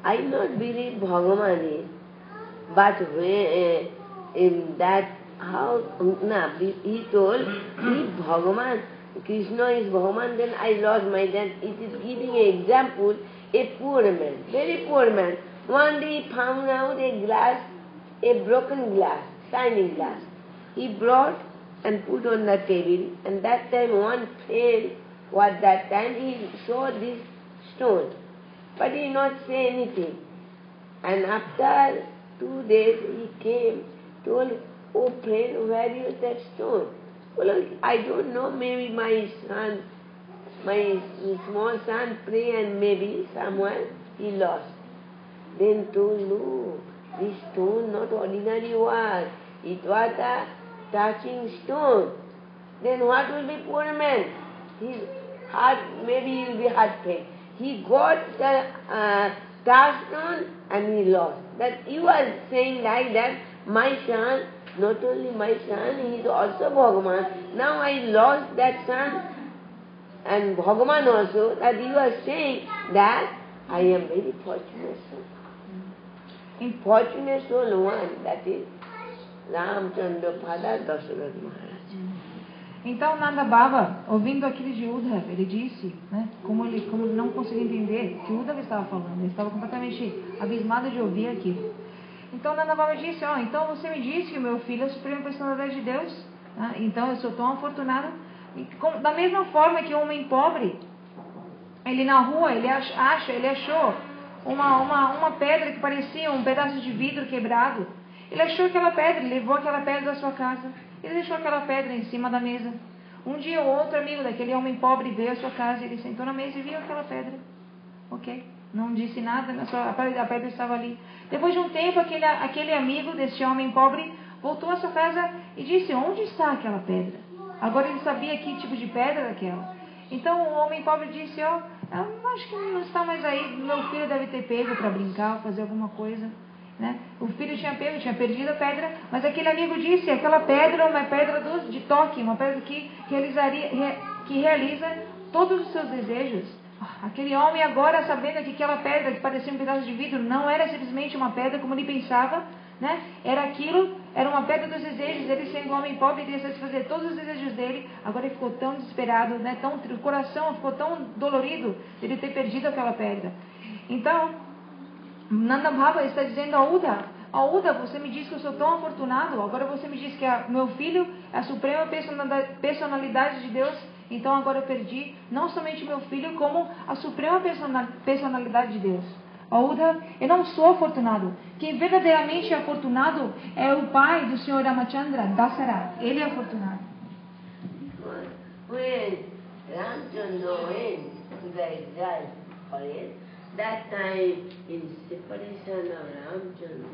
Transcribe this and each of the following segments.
I not believe Bhagavan, but when, in that how, he told, if Bhagavan, Krishna is Bhagavan, then I lost my dad. It is giving an example, a poor man, very poor man. One day he found out a glass, a broken glass, shining glass. He brought and put on the table, and that time one friend was that time, he saw this stone, but he not say anything. And after 2 days he came, told, oh friend, where is that stone? Well, I don't know, maybe my son, my small son pray and maybe somewhere he lost. Then told, no, this stone not ordinary was, it was a touching stone. Then what will be poor man? His heart, maybe he will be heartbreak. He got the touch stone and he lost. That you are saying like that, my son, not only my son, he is also Bhagavan. Now I lost that son and Bhagavan also, that you are saying that I am very fortunate soul. Fortunate soul one, that is Ramchandra Father Dasarath Maharaj. Então Nanda Baba, ouvindo aquilo de Uddhava, ele disse, né, como ele não conseguia entender o que Uddhava estava falando, ele estava completamente abismado de ouvir aquilo. Então Nanda Baba disse, então você me disse que o meu filho é a suprema personalidade de Deus, né? Então eu sou tão afortunado. E, da mesma forma que um homem pobre, ele na rua, ele achou uma pedra que parecia um pedaço de vidro quebrado. Ele achou aquela pedra, ele levou aquela pedra da sua casa, ele deixou aquela pedra em cima da mesa. Um dia o outro amigo daquele homem pobre veio à sua casa, ele sentou na mesa e viu aquela pedra. Ok? Não disse nada, a pedra estava ali. Depois de um tempo, aquele amigo desse homem pobre voltou à sua casa e disse, onde está aquela pedra? Agora ele sabia que tipo de pedra era aquela. Então o homem pobre disse, eu acho que não está mais aí, meu filho deve ter pego para brincar, fazer alguma coisa. Né? O filho tinha perdido a pedra, mas aquele amigo disse, aquela pedra é uma pedra de toque, uma pedra que realiza todos os seus desejos. Aquele homem agora, sabendo que aquela pedra que parecia um pedaço de vidro não era simplesmente uma pedra como ele pensava, né? Era uma pedra dos desejos. Ele, sendo um homem pobre, queria satisfazer todos os desejos dele. Agora ele ficou tão desesperado, né? O coração ficou tão dolorido de ele ter perdido aquela pedra. Então Nanda Baba está dizendo a Uddhava, você me diz que eu sou tão afortunado, agora você me diz que meu filho é a suprema personalidade de Deus, então agora eu perdi não somente meu filho, como a suprema personalidade de Deus. Uddhava, eu não sou afortunado. Quem verdadeiramente é afortunado é o pai do Senhor Ramachandra, Dasarath. Ele é afortunado. When Ramchandra went to the exile forest, that time in separation of Ramchandra,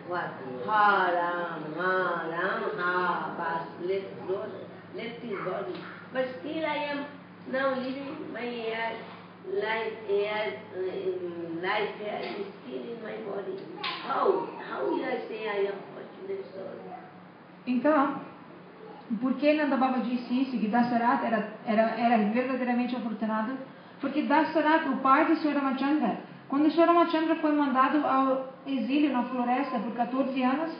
what? Ha Ram, Bas left his body. But still I am now living my life here is still in my body. How will I say I am fortunate soul? Então, por que Nanda Baba disse isso, que Dasarath era verdadeiramente afortunado? Porque Dasarath, o pai do Sr. Ramachandra, quando o Sr. Ramachandra foi mandado ao exílio na floresta por 14 anos,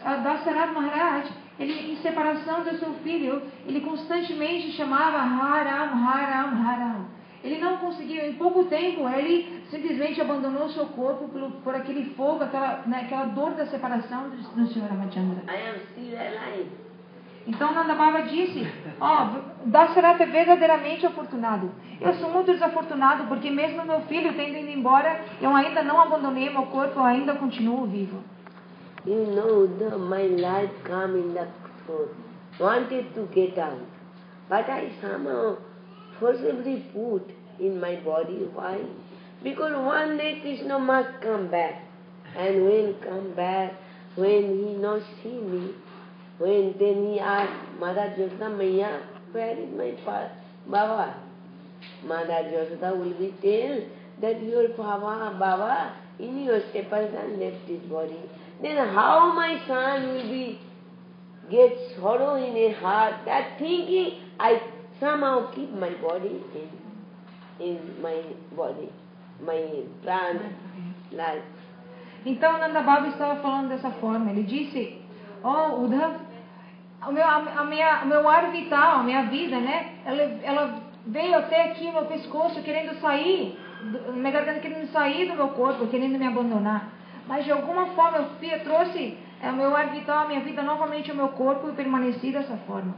Dasarath Maharaj, ele, em separação do seu filho, ele constantemente chamava Haram. Ele não conseguiu, em pouco tempo, ele simplesmente abandonou seu corpo por aquele fogo, aquela dor da separação do Sr. Ramachandra. I am still alive. Então Nanda Baba disse, Dasarath é verdadeiramente afortunado. Eu sou muito desafortunado porque mesmo meu filho tendo ido embora, eu ainda não abandonei meu corpo, eu ainda continuo vivo. You know, my life come in the throat, wanted to get out, but I somehow forcibly put in my body. Why? Because one day Krishna must come back, and when come back, when he not see me, then he asked Mother Yashoda Maiya, where is my Baba? Mother Yashoda will be tell that your Baba in your separation left his body. Then how my son will be get sorrow in his heart? That thinking I somehow keep my body in my body. my pran, life. Então Nanda Baba estava falando dessa forma. Ele disse: "Oh, Uddhav, o meu ar vital, a minha vida, né? Ela veio até aqui no meu pescoço, querendo sair, minha garganta querendo sair do meu corpo, querendo me abandonar. Mas de alguma forma eu trouxe o meu ar vital, a minha vida novamente ao meu corpo e permaneci dessa forma.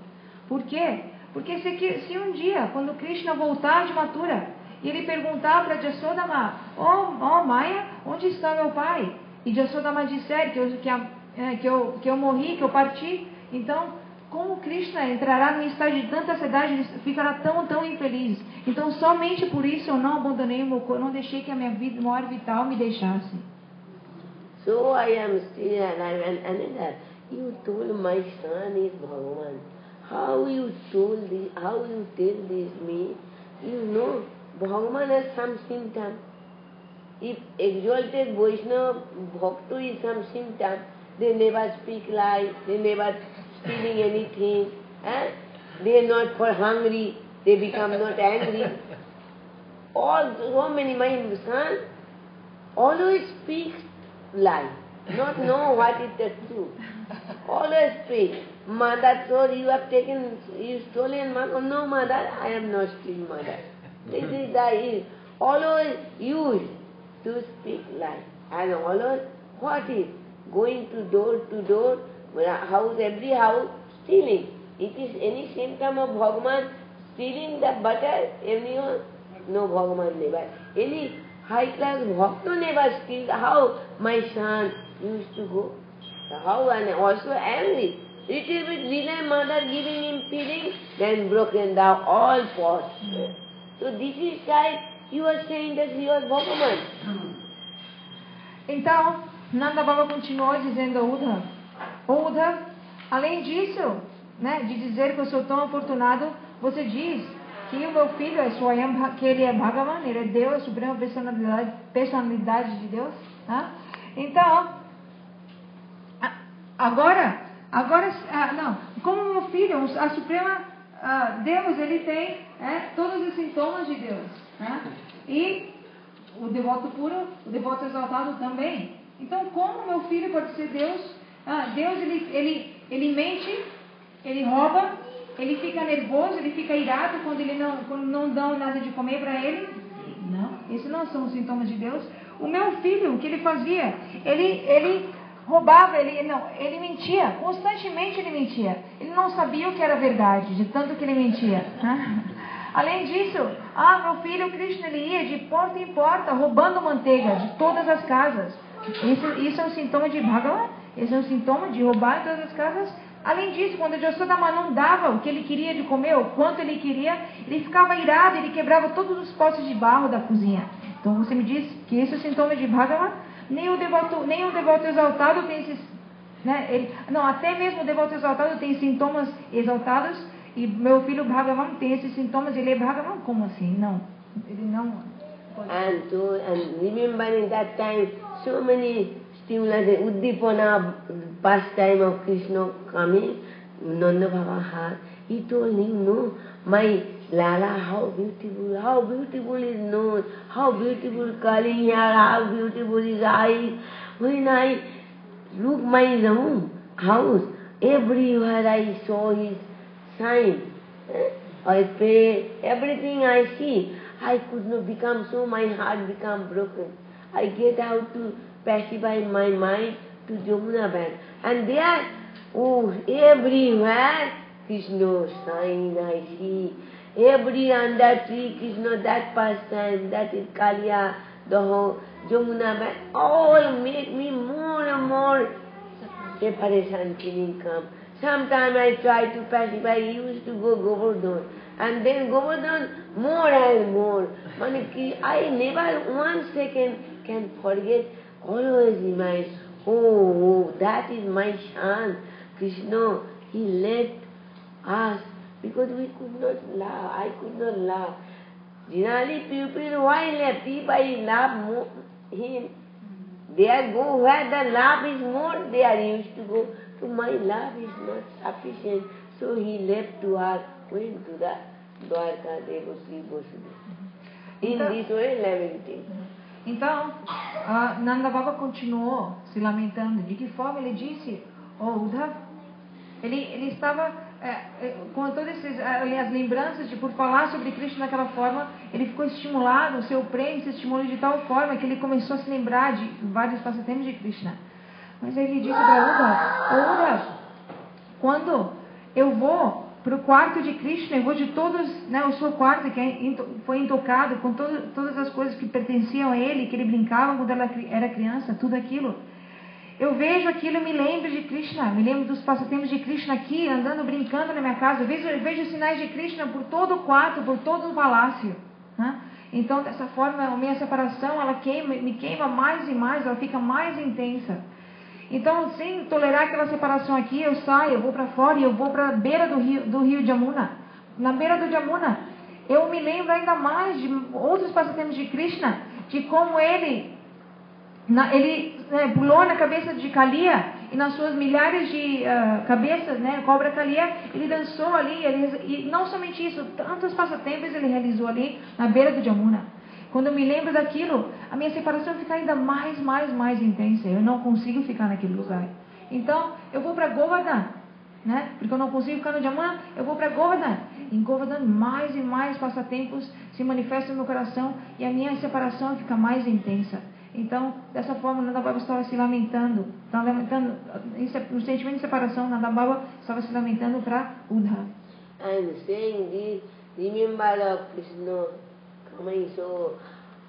Por quê? Porque se um dia, quando Krishna voltar de Mathura, e ele perguntar para Jasodama: oh Maya, onde está meu pai? E Jasodama disser que eu morri, que eu parti. Então, como Krishna entrará num estado de tanta ansiedade, ele ficará tão infeliz. Então, somente por isso eu não abandonei o meu corpo, não deixei que a minha vida, meu ar vital me deixasse. So I am still alive. And another, you told my son is Bhagavan. How you told this, how you tell this me? You know, Bhagavan has some symptom. If exalted Vaishnava Bhakta is some symptom, they never speak lies, they never stealing anything, they are not for hungry, they become not angry. All so many, my son always speaks lie, not know what is the truth. Always speak. Mother told you have taken, you stolen mother. No mother, I am not stealing mother. This is the always used to speak lie. And always what is going to door, house, every house, stealing. It is any symptom of Bhagavan stealing the butter, everyone? No, Bhagavan never. Any high class bhakta never steal. How my son used to go? How, and also angry. Little bit delay, mother giving him feeding, then broken down all pots. So this is like you are saying that you are Bhagavan. Então, Nanda Baba continuou dizendo a Uddhav: Uddhav, além disso, né, de dizer que eu sou tão afortunado, você diz que o meu filho é Swayam, que ele é Bhagavan, ele é Deus, a suprema personalidade de Deus. Né? Então, agora, não, como meu filho, a suprema Deus, ele tem todos os sintomas de Deus. Né? E o devoto puro, o devoto exaltado também. Então, como meu filho pode ser Deus? Deus, ele mente, ele rouba, ele fica nervoso, ele fica irado quando não dão nada de comer para ele. Não, esses não são os sintomas de Deus. O meu filho, o que ele fazia? Ele roubava, ele mentia, constantemente ele mentia. Ele não sabia o que era verdade, de tanto que ele mentia. Além disso, meu filho Krishna, ele ia de porta em porta, roubando manteiga de todas as casas. Isso é um sintoma de Bhagavan, esse é um sintoma de roubar em todas as casas. Além disso, quando Jasodama não dava o que ele queria de comer, o quanto ele queria, ele ficava irado, ele quebrava todos os potes de barro da cozinha. Então você me diz que esse é o sintoma de Bhagavan? Nem o devoto exaltado tem esses... Né, até mesmo o devoto exaltado tem sintomas exaltados, e meu filho Bhagavan tem esses sintomas, ele é Bhagavan? Como assim? Não, ele não... And remembering that time, so many stimulants, Uddipana, pastime of Krishna coming, Nanda Baba had, he told him, no, my Lala, how beautiful is nose, how beautiful curling hair, how beautiful is eyes. When I look my room, house, everywhere I saw his sign. I pray, everything I see. I could not become so, my heart become broken. I get out to pacify my mind to Jamuna bank. And there, everywhere, Krishna sign I see. Every under tree, Krishna, that pastime, that is Kaliya, the whole Jamuna bank, all make me more and more separation feeling come. Sometimes I try to pacify, I used to go Govardhan. And then Govardhan, more and more. I never 1 second can forget, always in my, that is my son. Krishna, he left us because we could not laugh. I could not laugh. Generally people, why left? If I laugh him, they go where the laugh is more, they are used to go. So my love is not sufficient. So he left to us, went to the Dwarka, Devasri, Vasudeva. in this way lamenting. Então, Nanda Baba continuou se lamentando. De que forma? Ele disse, Uddhava, ele estava com todas as lembranças por falar sobre Krishna daquela forma, ele ficou estimulado, o seu prêmio se estimulou de tal forma que ele começou a se lembrar de vários passatempos de Krishna. Mas aí ele disse para Uddhava, quando eu vou para o quarto de Krishna, eu vou de todos, o seu quarto que foi intocado com todas as coisas que pertenciam a ele, que ele brincava quando era criança, tudo aquilo. Eu vejo aquilo, me lembro de Krishna, me lembro dos passatempos de Krishna aqui, andando, brincando na minha casa. Eu vejo sinais de Krishna por todo o quarto, por todo o palácio. Né? Então, dessa forma, a minha separação, ela me queima mais e mais, ela fica mais intensa. Então, sem tolerar aquela separação aqui, eu saio, eu vou para fora e eu vou para a beira do rio Jamuna. Na beira do Jamuna, eu me lembro ainda mais de outros passatempos de Krishna, de como ele pulou na cabeça de Kaliya e nas suas milhares de cabeças, cobra Kaliya, ele dançou ali, e não somente isso, tantos passatempos ele realizou ali na beira do Jamuna. Quando eu me lembro daquilo, a minha separação fica ainda mais intensa. Eu não consigo ficar naquele lugar. Então, eu vou para Govardhan, porque eu não consigo ficar no Jamuna, eu vou para Govardhan. Em Govardhan, mais e mais passatempos se manifestam no meu coração e a minha separação fica mais intensa. Então, dessa forma, Nanda Baba estava se lamentando. No sentimento de separação, Nanda Baba estava se lamentando para Uddhava. I'm saying this, remember of Krishna coming so,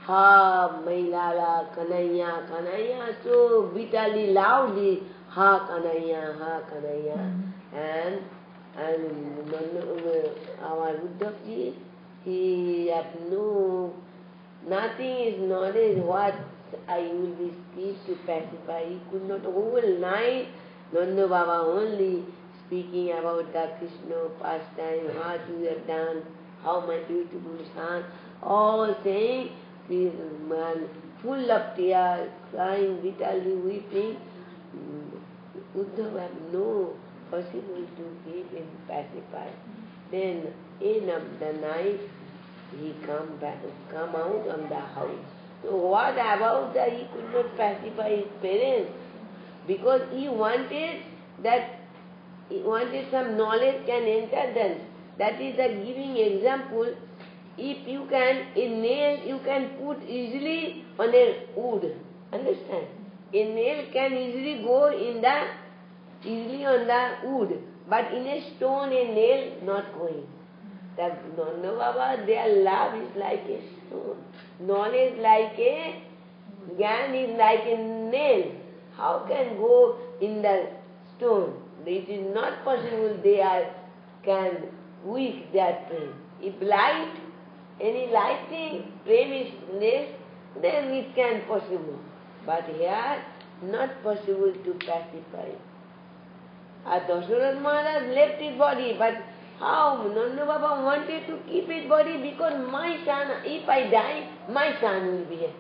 ha, Mailala, Kanaya, Kanaya, so bitterly, loudly, ha, Kanaya. And our Uddhavji, he have nothing is knowledge what I will be speak to pacify. He could not whole night, Nanda Baba only speaking about the Krishna pastime, what you have done, how my beautiful son, all saying, man, full of tears, crying, bitterly weeping. Uddhava have no possible to keep him pacified. Then, end of the night, he come out of the house. So what about that he could not pacify his parents? Because he wanted some knowledge can enter them. That is the giving example. If you can, a nail you can put easily on a wood. Understand? A nail can easily go easily on the wood. But in a stone, a nail not going. The Nanda Baba, their love is like a stone. Knowledge like a, Gyan is like a nail. How can go in the stone? It is not possible they can weak their prem. If light, any lighting, prem is less, then it can possible. But here, not possible to pacify. Dasharatha Maharaj left his body, but how? Nanda Baba wanted to keep his body because my son, if I die, my son will be here.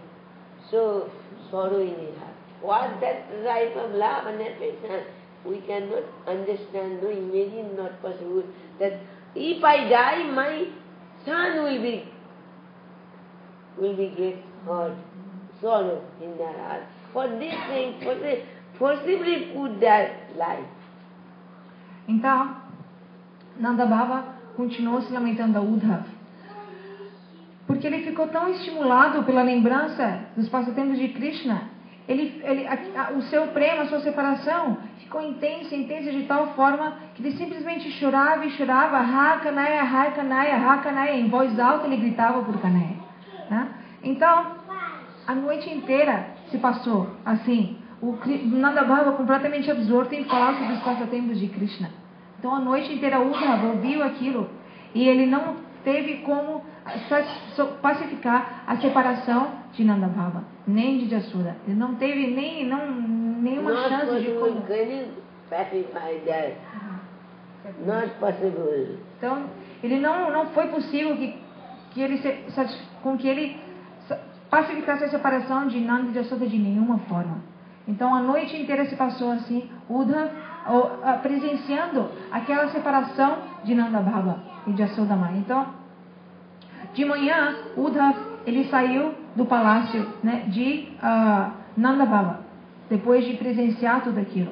So, sorrow in his heart. What that type of love and affection? We cannot understand, no, imagine, not possible, that if I die, my son will be get hurt, sorrow in their heart. For this thing, forcibly put their life. Então, Nanda Baba continuou se lamentando a Uddhava, porque ele ficou tão estimulado pela lembrança dos passatempos de Krishna. O seu prema, a sua separação ficou intensa de tal forma que ele simplesmente chorava e chorava, Ha Kanaya, Ha Kanaya, Ha Kanaya, em voz alta ele gritava por Kanaya. Então, a noite inteira se passou assim, o Nanda Baba completamente absorto em falar sobre os passatempos de Krishna. Então a noite inteira Uddhava ouviu aquilo e ele não teve como pacificar a separação de Nanda Baba, nem de Jasoda. Ele não teve nenhuma chance de como pacify that. Not possible. Então, ele não foi possível que ele pacificasse a separação de Nanda e Jasoda de nenhuma forma. Então a noite inteira se passou assim, Uddhava presenciando aquela separação de Nanda Baba e de Jasoda Mãe. Então, de manhã, Uddhava ele saiu do palácio, né, de Nanda Baba, depois de presenciar tudo aquilo.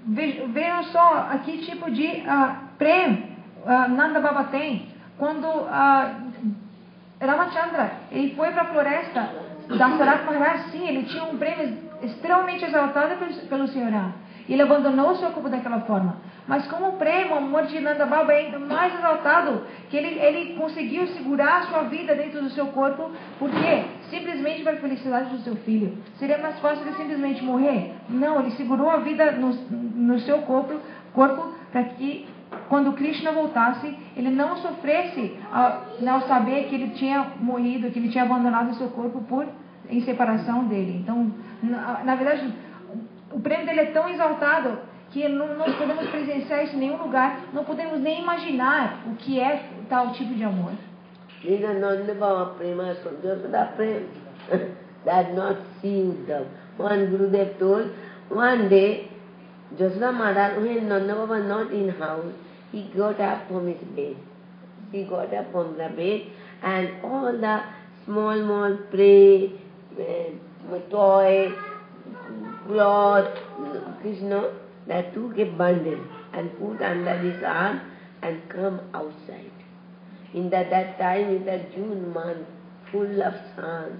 Vejam só aqui tipo de prêmio Nanda Baba tem quando Ramachandra ele foi para a floresta da Sarat Maharaj. Sim, ele tinha um prêmio extremamente exaltado pelo Senhor Ram. Ele abandonou o seu corpo daquela forma. Mas como prêmio, o amor de Nanda Baba é ainda mais exaltado, que ele conseguiu segurar a sua vida dentro do seu corpo. Por quê? Simplesmente para a felicidade do seu filho. Seria mais fácil ele simplesmente morrer? Não, ele segurou a vida no seu corpo para que quando Krishna voltasse, ele não sofresse ao saber que ele tinha morrido, que ele tinha abandonado o seu corpo em separação dele. Então, na verdade, o prêmio dele é tão exaltado que não podemos presenciar isso em nenhum lugar, não podemos nem imaginar o que é tal tipo de amor. That not see Uddhav. One Gurudev told, one day, Jashoda Maharaj, when Nanda Baba was not in house, he got up from his bed. He got up from the bed and all the small prey, toy, cloth, Krishna, that took a bundle and put under his arm and come outside. In that time, in the June month, full of sun,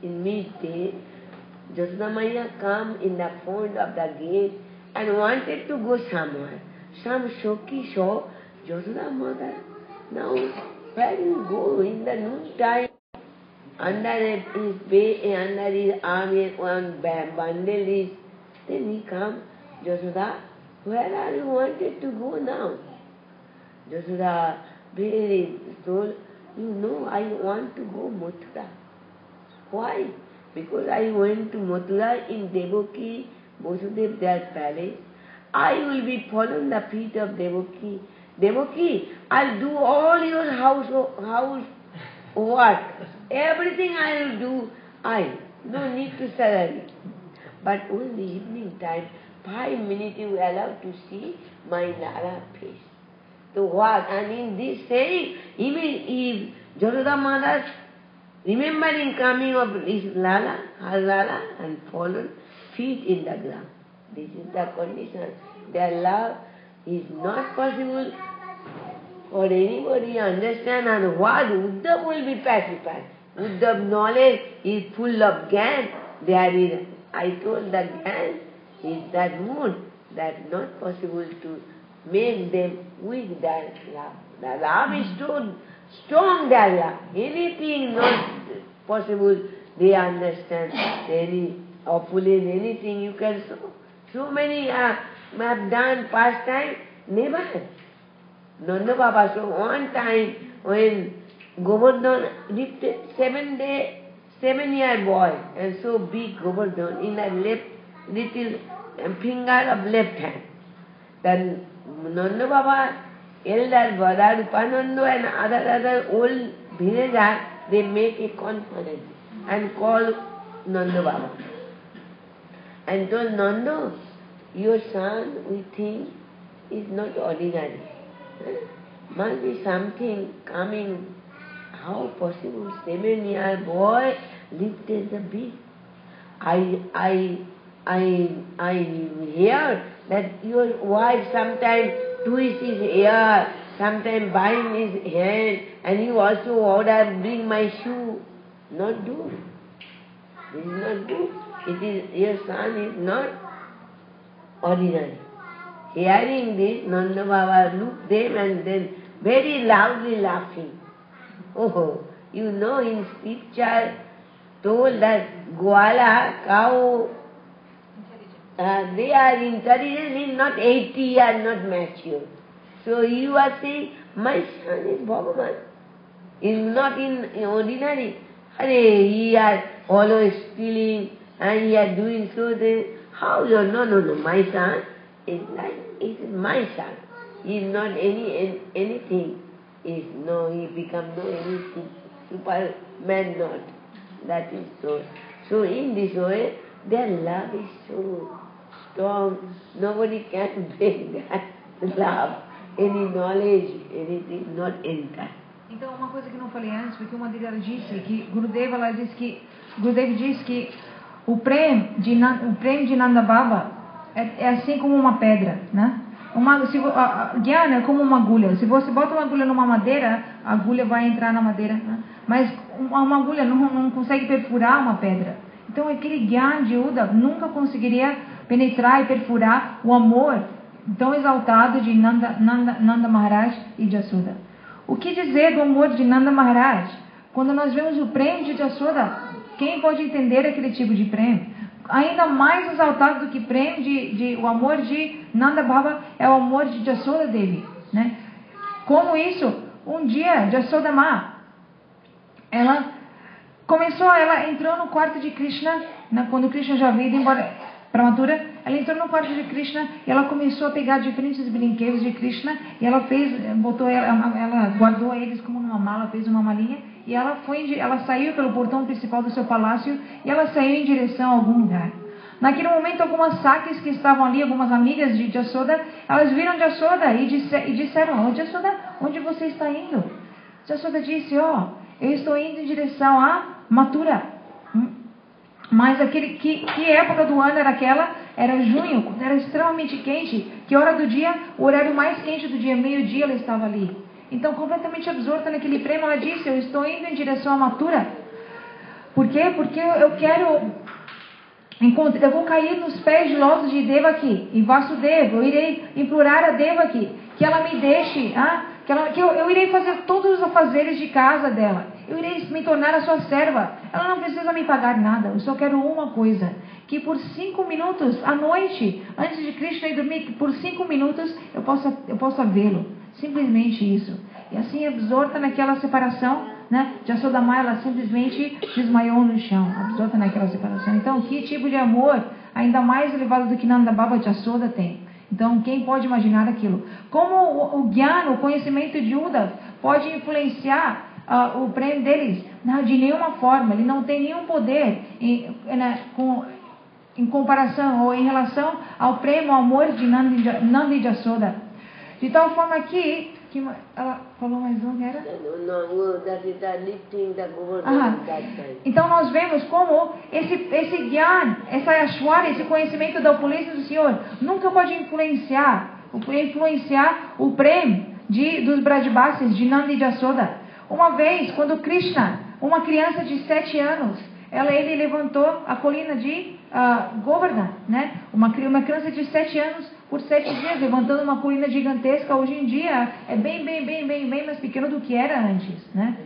in midday, Jashoda Maya come in the front of the gate and wanted to go somewhere. Some Shoki saw Jashoda Mother. Now, where you go in the noon time? Under his bed, under his arm, one bundle is. Then he come, Jashoda, where are you wanted to go now? Jashoda very told, I want to go Mathura. Why? Because I went to Mathura in Devaki, Vasudev their palace. I will be following the feet of Devaki. Devaki, I'll do all your house work. Everything I will do, no need to salary. But only evening time, 5 minutes you are allowed to see my Lala face. So what? And in this saying, even if Jashoda Maharaj remembering coming of his Lala, her Lala, and fallen feet in the ground. This is the condition. Their love is not possible for anybody to understand, and what Uddhav will be pacified. Uddhav knowledge is full of Gyan. There is, I told the Gyan is that mood that not possible to make them with their love. The love is so strong, their love. Anything not possible, they understand. Any opulence, anything you can show. So many have done past time, never. Nanda Baba, so one time when Govardhan lifted 7-year boy, and so big Govardhan in the left little finger of left hand. Then Nanda Baba, elder brother Upananda and other old villagers, they make a conference and call Nanda Baba. And told Nanda, your son, we think, is not ordinary. Must be something coming. How possible? 7-year boy lifted the big. I hear that your wife sometimes twists his ear, sometimes bind his hand, and you also order, bring my shoe. Not do. This is not do. It is, your son is not ordinary. Hearing this, Nanda Baba looked them and then very loudly laughing. Oh, you know in scripture told that Gwala, cow, they are intelligent, is not 80 years, not mature. So you are saying, my son is Bhagavan. Is not in ordinary. He is always stealing and he is doing so. How you no, my son is like, it is my son. He is not anything. He become no anything. Superman not. That is so. So in this way, their love is so strong. Nobody can break that love. Any knowledge, anything, not enter. Então, uma coisa que não falei antes, porque uma delas disse que Gurudeva disse que o prem de Nanda Baba é assim como uma pedra, né? Jnana é como uma agulha. Se você bota uma agulha numa madeira, a agulha vai entrar na madeira, né? Mas uma agulha não consegue perfurar uma pedra. Então, aquele Jnana de Uddhava nunca conseguiria penetrar e perfurar o amor tão exaltado de Nanda Maharaj e Jasoda. O que dizer do amor de Nanda Maharaj? Quando nós vemos o prem de Jasoda, quem pode entender aquele tipo de prem? Ainda mais exaltado do que prem o amor de Nanda Baba é o amor de Jasoda Devi, né? Como isso? Um dia, Jasoda Ma, ela entrou no quarto de Krishna, né, quando Krishna já veio embora para Mathura, ela entrou no quarto de Krishna e ela começou a pegar diferentes brinquedos de Krishna e ela guardou eles como numa mala, fez uma malinha e ela saiu pelo portão principal do seu palácio e ela saiu em direção a algum lugar. Naquele momento, algumas sakis que estavam ali, algumas amigas de Jasoda, elas viram Jasoda e disseram: Jasoda, onde você está indo? Jasoda disse: eu estou indo em direção a Mathura. Mas que época do ano era aquela? Era junho, quando era extremamente quente. Que hora do dia? O horário mais quente do dia, meio-dia, ela estava ali. Então, completamente absorta naquele prêmio, ela disse: eu estou indo em direção a Mathura. Por quê? Porque eu vou cair nos pés de lótus de Devaki e Vasudeva. Eu irei implorar a Devaki que ela me deixe, que eu irei fazer todos os afazeres de casa dela. Eu irei me tornar a sua serva. Ela não precisa me pagar nada. Eu só quero uma coisa: que por 5 minutos à noite, antes de Krishna ir dormir, por 5 minutos eu possa vê-lo. Simplesmente isso. E assim, absorta naquela separação, né? Jasoda Ma, ela simplesmente desmaiou no chão, absorta naquela separação. Então, que tipo de amor ainda mais elevado do que Nanda Baba Jasoda tem? Então, quem pode imaginar aquilo? Como o Jnana, o conhecimento de Uddhava, pode influenciar o prêmio deles? Não, de nenhuma forma. Ele não tem nenhum poder em comparação ou em relação ao prêmio, ao amor de Nanda e Jasoda. De tal forma que ela falou mais um, era? Então nós vemos como esse Gyan, essa Ashwara, esse conhecimento da opulência do Senhor nunca pode influenciar o prêmio dos Brajbasis, de Nanda e Jasoda. Uma vez, quando Krishna, uma criança de 7 anos, ele levantou a colina de Govardhan, né? Uma criança de 7 anos, por 7 dias, levantando uma colina gigantesca. Hoje em dia é bem mais pequeno do que era antes, né?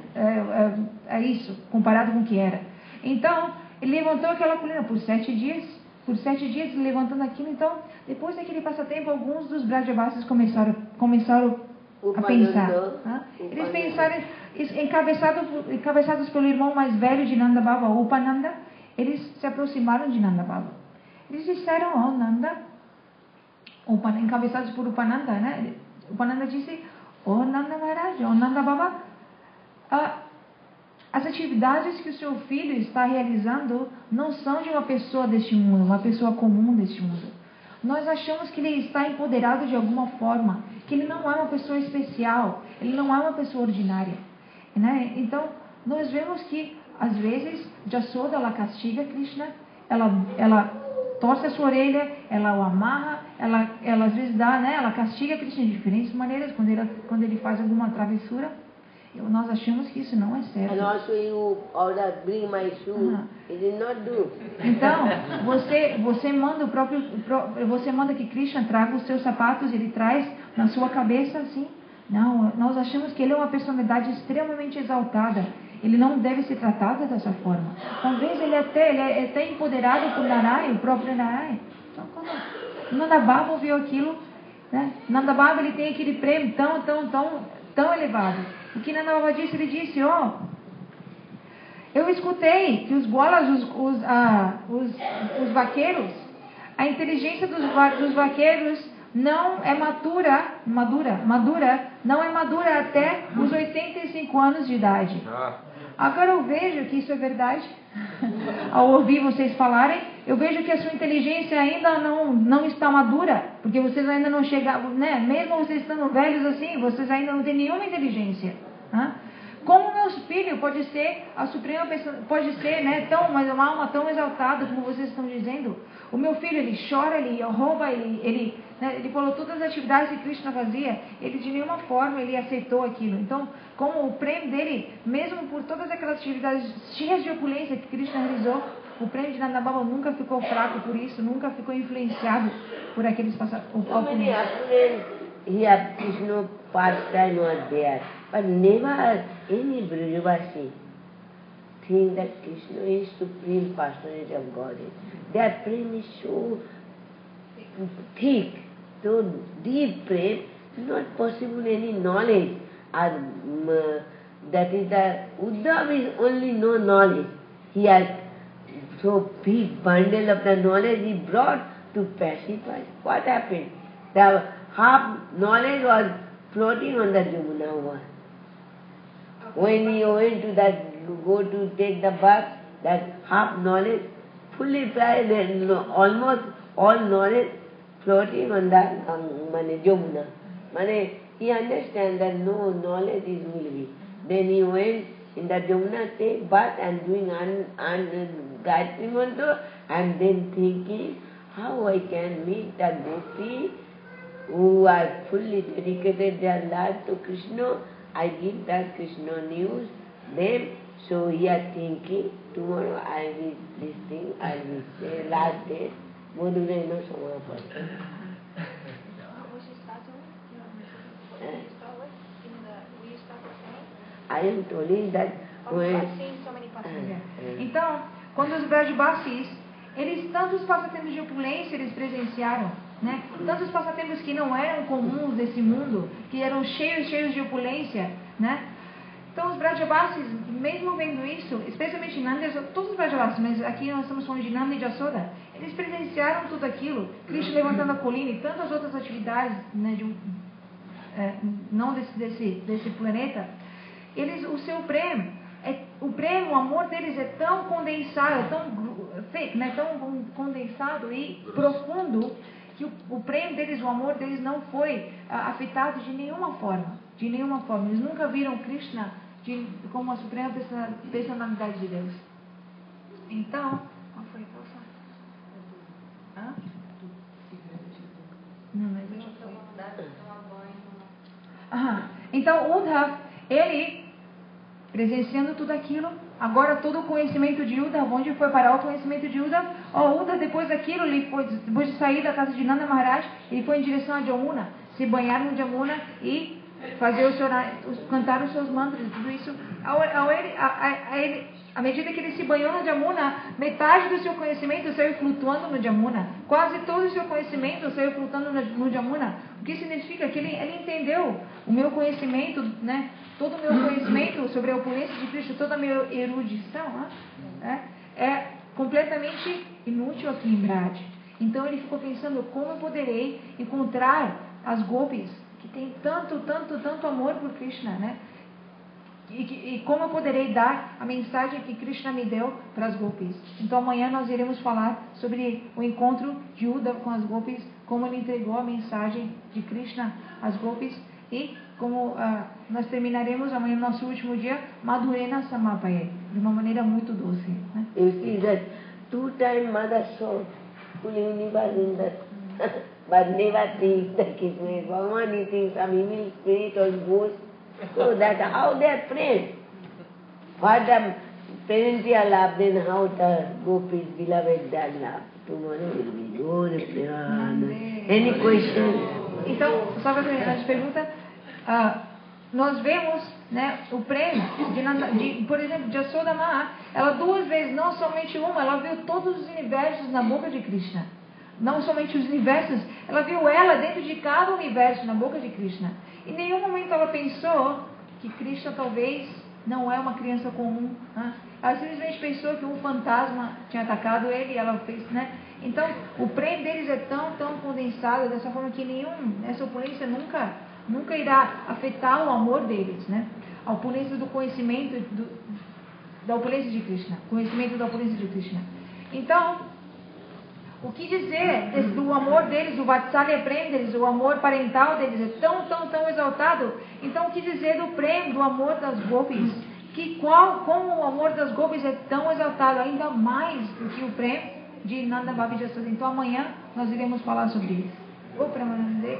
É isso, comparado com o que era. Então, ele levantou aquela colina por 7 dias. Por 7 dias, levantando aquilo. Então, depois daquele passatempo, alguns dos Brajavasis começaram a pensar. Eles pensaram, encabeçados pelo irmão mais velho de Nanda Baba, Upananda, eles se aproximaram de Nanda Baba. Eles disseram: Nanda, encabeçados por Upananda, né? Upananda disse: Nanda Maharaj, Nanda Baba, as atividades que o seu filho está realizando não são de uma pessoa deste mundo, uma pessoa comum deste mundo. Nós achamos que ele está empoderado de alguma forma, que ele não é uma pessoa especial, ele não é uma pessoa ordinária, né? Então, nós vemos que, às vezes, Jasoda, ela castiga Krishna, ela torce a sua orelha, ela o amarra, ela às vezes dá, né? Ela castiga Krishna de diferentes maneiras quando ele faz alguma travessura. Nós achamos que isso não é certo. And also you order bring my shoe. He did not do. Então, você manda que Krishna traga os seus sapatos, ele traz na sua cabeça assim. Não, nós achamos que ele é uma personalidade extremamente exaltada. Ele não deve ser tratado dessa forma. Talvez ele é até empoderado por Narayana, o próprio Narayana. Então, quando Nanda Baba ouviu aquilo, né? Nanda Baba, ele tem aquele prêmio tão elevado. O que Nanda Baba disse? Ele disse: eu escutei que os bolas, os vaqueiros, a inteligência dos vaqueiros não é madura, não é madura até os 85 anos de idade. Agora eu vejo que isso é verdade. Ao ouvir vocês falarem, eu vejo que a sua inteligência ainda não está madura, porque vocês ainda não chegaram, né? Mesmo vocês estando velhos assim, vocês ainda não têm nenhuma inteligência. Como meu filho pode ser a suprema pessoa, pode ser, né, uma alma tão exaltada como vocês estão dizendo? O meu filho, ele chora, ele rouba, ele falou todas as atividades que Krishna fazia, ele de nenhuma forma ele aceitou aquilo. Então, como o prêmio dele, mesmo por todas aquelas atividades cheias de opulência que Krishna realizou, o prêmio de Nanda Baba nunca ficou fraco por isso, nunca ficou influenciado por aqueles passaportes. So many opulence here, Krishna pastime was there, but never any Brajavasi think that Krishna is supreme personality of Godhead. Their prem is so thick, so deep prem, not possible any knowledge. That is the Uddhav is only no knowledge. He has so big bundle of the knowledge he brought to pacify. What happened? The half knowledge was floating on the Jamuna over. When he went to go to take the bath, that half knowledge fully tried and almost all knowledge floating on the Jamuna. He understands that no knowledge is will be. Then he went in the Jamuna, take bath and doing Gayatri Mantra, and then thinking how I can meet the gopi who are fully dedicated their life to Krishna. I give that Krishna news, them, so he is thinking, tomorrow I will this thing, I will say last day, Madhura no Samapati. I am telling that when... Então, quando os Brajabasis, eles, tantos passatempos de opulência eles presenciaram, né? Tantos passatempos que não eram comuns desse mundo, que eram cheios de opulência, né? Então os Brajabasis, mesmo vendo isso, especialmente Nanda, todos os Brajabasis, mas aqui nós estamos falando de Nanda e Jasoda, eles presenciaram tudo aquilo, Krishna levantando a colina e tantas outras atividades, né, não desse planeta. Eles, o seu prêmio, o amor deles é tão condensado, tão condensado e profundo, que o prêmio deles, o amor deles não foi afetado de nenhuma forma. Eles nunca viram Krishna como a suprema personalidade de Deus. Então, qual foi a Hã? Não, mas já foi. Então, Uddhav, ele, presenciando tudo aquilo, agora todo o conhecimento de Uddhav, onde foi parar o conhecimento de Uddhav? Uddhav, depois daquilo, depois de sair da casa de Nanda Maharaj, ele foi em direção a Jamuna, se banhar no Jamuna e fazer cantar os seus mantras, tudo isso. À medida que ele se banhou no Jamuna, metade do seu conhecimento saiu flutuando no Jamuna. Quase todo o seu conhecimento saiu flutuando no Jamuna. O que significa que ele entendeu o meu conhecimento, né? Todo o meu conhecimento sobre a opulência de Cristo, toda a minha erudição, é completamente inútil aqui em Braj. Então ele ficou pensando como eu poderei encontrar as gopis que têm tanto amor por Krishna, né? E como eu poderei dar a mensagem que Krishna me deu para as gopis. Então amanhã nós iremos falar sobre o encontro de Uddhav com as gopis, como ele entregou a mensagem de Krishna às gopis, e como nós terminaremos amanhã, no nosso último dia, Madhurena Samapaye, de uma maneira muito doce, né? You see that 2 times Mother saw full universe in that, but never thinks that Krishna is Bhagavan. He thinks some evil spirit or ghost. So that how they are prayed. What the parental love, then how the gopis beloved their love. Tomorrow will be good. Any question? Então, só para terminar de pergunta, nós vemos, né, o prêmio por exemplo, de Yashoda Maa, ela 2 vezes, não somente uma, ela viu todos os universos na boca de Krishna. Não somente os universos, ela viu ela dentro de cada universo na boca de Krishna. Em nenhum momento ela pensou que Krishna talvez não é uma criança comum, né? Ela simplesmente pensou que um fantasma tinha atacado ele e ela fez, né? Então, o prêmio deles é tão condensado, dessa forma que essa opulência nunca irá afetar o amor deles, né? A opulência do conhecimento da opulência de Krishna. Conhecimento da opulência de Krishna. Então, O que dizer do amor deles, o Vatsalya Prem deles, o amor parental deles é tão exaltado. Então o que dizer do Prem, do amor das gopis? Como o amor das gopis é tão exaltado, ainda mais do que o Prem de Nanda Bhavi Jasoda. Então amanhã nós iremos falar sobre isso.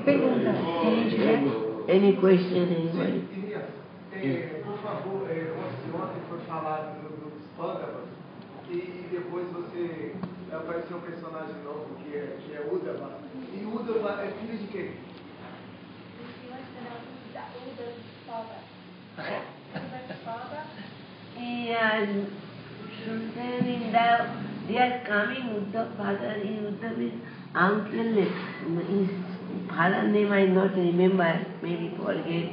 Pergunta, quem tiver. Any question, anybody? Por favor, ontem foi falado dos Pandavas e depois apareceu um personagem novo que é Uddhava. E Uddhava é filho de quem? They are coming, Uddhav father, Uddhav is uncle, his father name I not remember, maybe forget.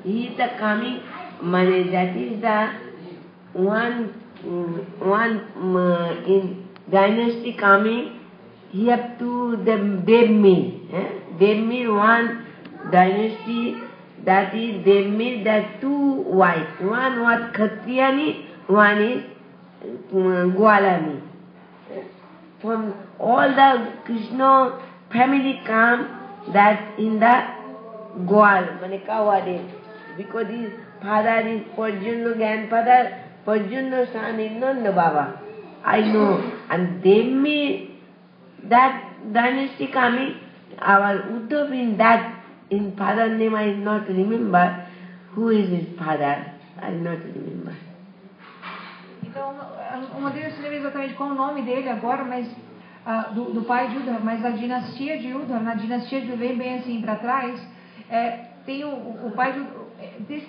He is the coming, that is the one in dynasty coming, he have to the Devmir. Devmir one dynasty, that is Devmir, that two wives. One was Khatriyani, one is Gwalani. From all the Krishna family come that in the Gwal, Kawade, because his father is Parjuna, grandfather, Parjuna son is Nanda Baba. I know. And Devmir, that dynasty coming, our Uddhav in father name I not remember. Who is his father? I not remember. Então, uma deles não lembro exatamente qual o nome dele agora, mas do pai de Uddhava, mas a dinastia de Uddhava, na dinastia de bem assim para trás, tem o pai de this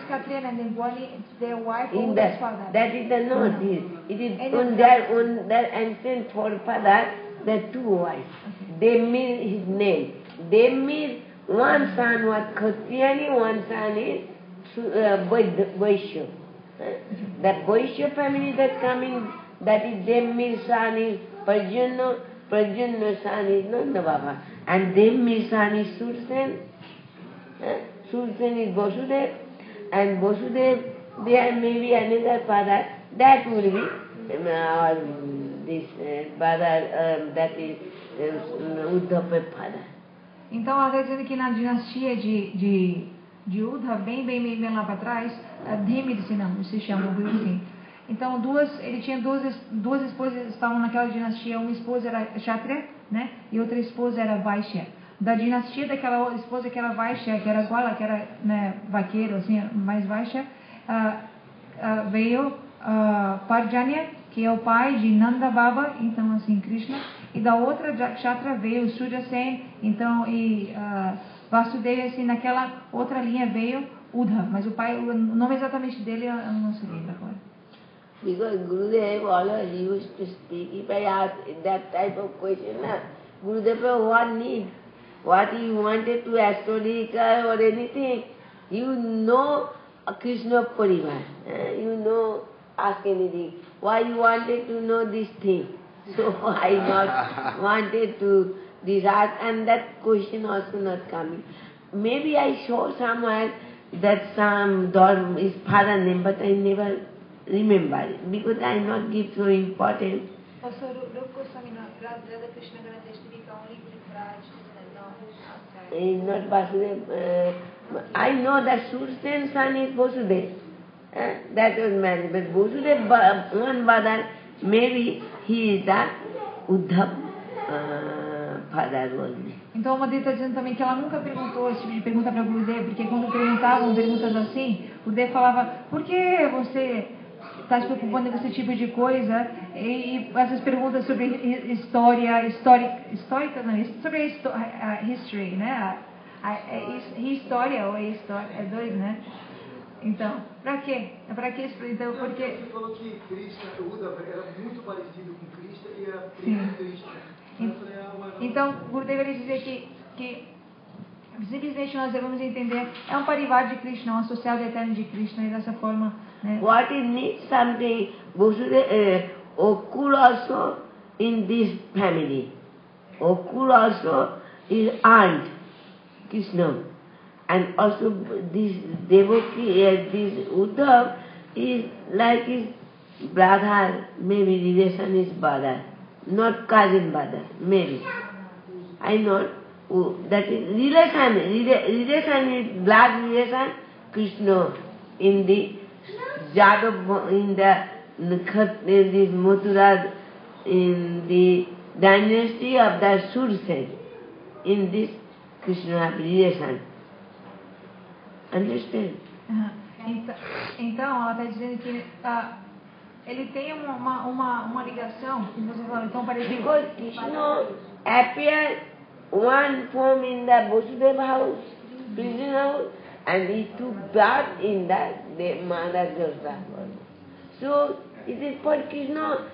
Katrina and then one their wife or his father. That is the not it is on their ancient forefather, the two wives. Devmir his name. Devmir, one son was Khatriyani, one son is Vaishya. That Vaishya family that coming, that is Devmir son is Parjuna, Parjuna son is Nanda Baba, and Devmir son is Sursen. Sursen is Vasudev, and Vasudev, there may be another father, that will be this father, that is Uddhava father. Então, ela está dizendo que na dinastia de Uddhava, bem lá para trás, Dhimir se chama, assim. Então, ele tinha duas esposas que estavam naquela dinastia. Uma esposa era Kshatriya, né? E outra esposa era Vaishya. Da dinastia daquela esposa que era Vaishya, que era Gwala, que era, né, vaqueiro, assim, mais Vaishya, veio Parjanya, que é o pai de Nanda Baba, então assim, Krishna. E da outra Kshatriya veio Surya Sen, então, e Vasudeva, assim, naquela outra linha veio Uddhava. Mas o nome exatamente dele eu não sei agora. Because Gurudev always used to speak. If I ask that type of question, Gurudev, what need? What you wanted to astrological or anything, you know Krishna Parivar. You know, ask anything. Why you wanted to know this thing? So I not wanted to this ask, and that question also not coming. Maybe I saw somewhere that some his father name, but I never remember it, because I not give so important. Is not Vasudev. I know that Sursen's son is Vasudev. That was married. But Vasudev, one brother, maybe he is the Uddhav father only. Então, uma deles está dizendo também que ela nunca perguntou esse tipo de pergunta para Gurudev, porque quando perguntavam perguntas assim, o Gurudev falava: por que você está se preocupando com esse tipo de coisa? E essas perguntas sobre histórica, não, sobre a history, né? História ou história, é dois, né? Então, para quê? Para que então, porque você falou que Krishna, o Uddhava era muito parecido com Krishna e era primo de Krishna. Então, Gurudev ele dizia que simplesmente nós devemos entender, é um parivar de Krishna, um associado eterno de Krishna, e dessa forma, né? What is need something, Okur also in this family. Okur also is aunt, Krishna. And also this Devaki, this Uddhav is like his brother, maybe relation is brother. not cousin brother, maybe. I know that is relation is blood relation, Krishna in the Jadav, in this Mathura, in the dynasty of the Sursen, in this Krishna have relation. Understand? Então, ela está dizendo que ele tem uma ligação, que você falou, então parece... Because Krishna appeared one form in the Vasudeva house, prison house, and he took birth in the Mother Gosa. So, it is what Krishna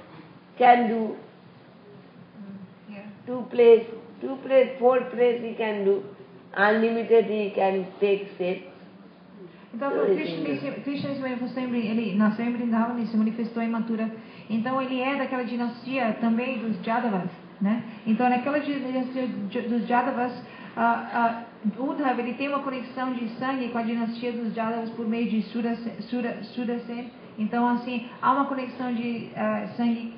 can do. Two place, four place he can do. Unlimited he can take steps. Então, Krishna ele nasceu em Vrindavan e se manifestou em Mathura. Então, ele é daquela dinastia também dos Jadavas, né? Então, naquela dinastia dos Jadavas, Uddhava, ele tem uma conexão de sangue com a dinastia dos Jadavas por meio de Surasen. Então, assim, há uma conexão de sangue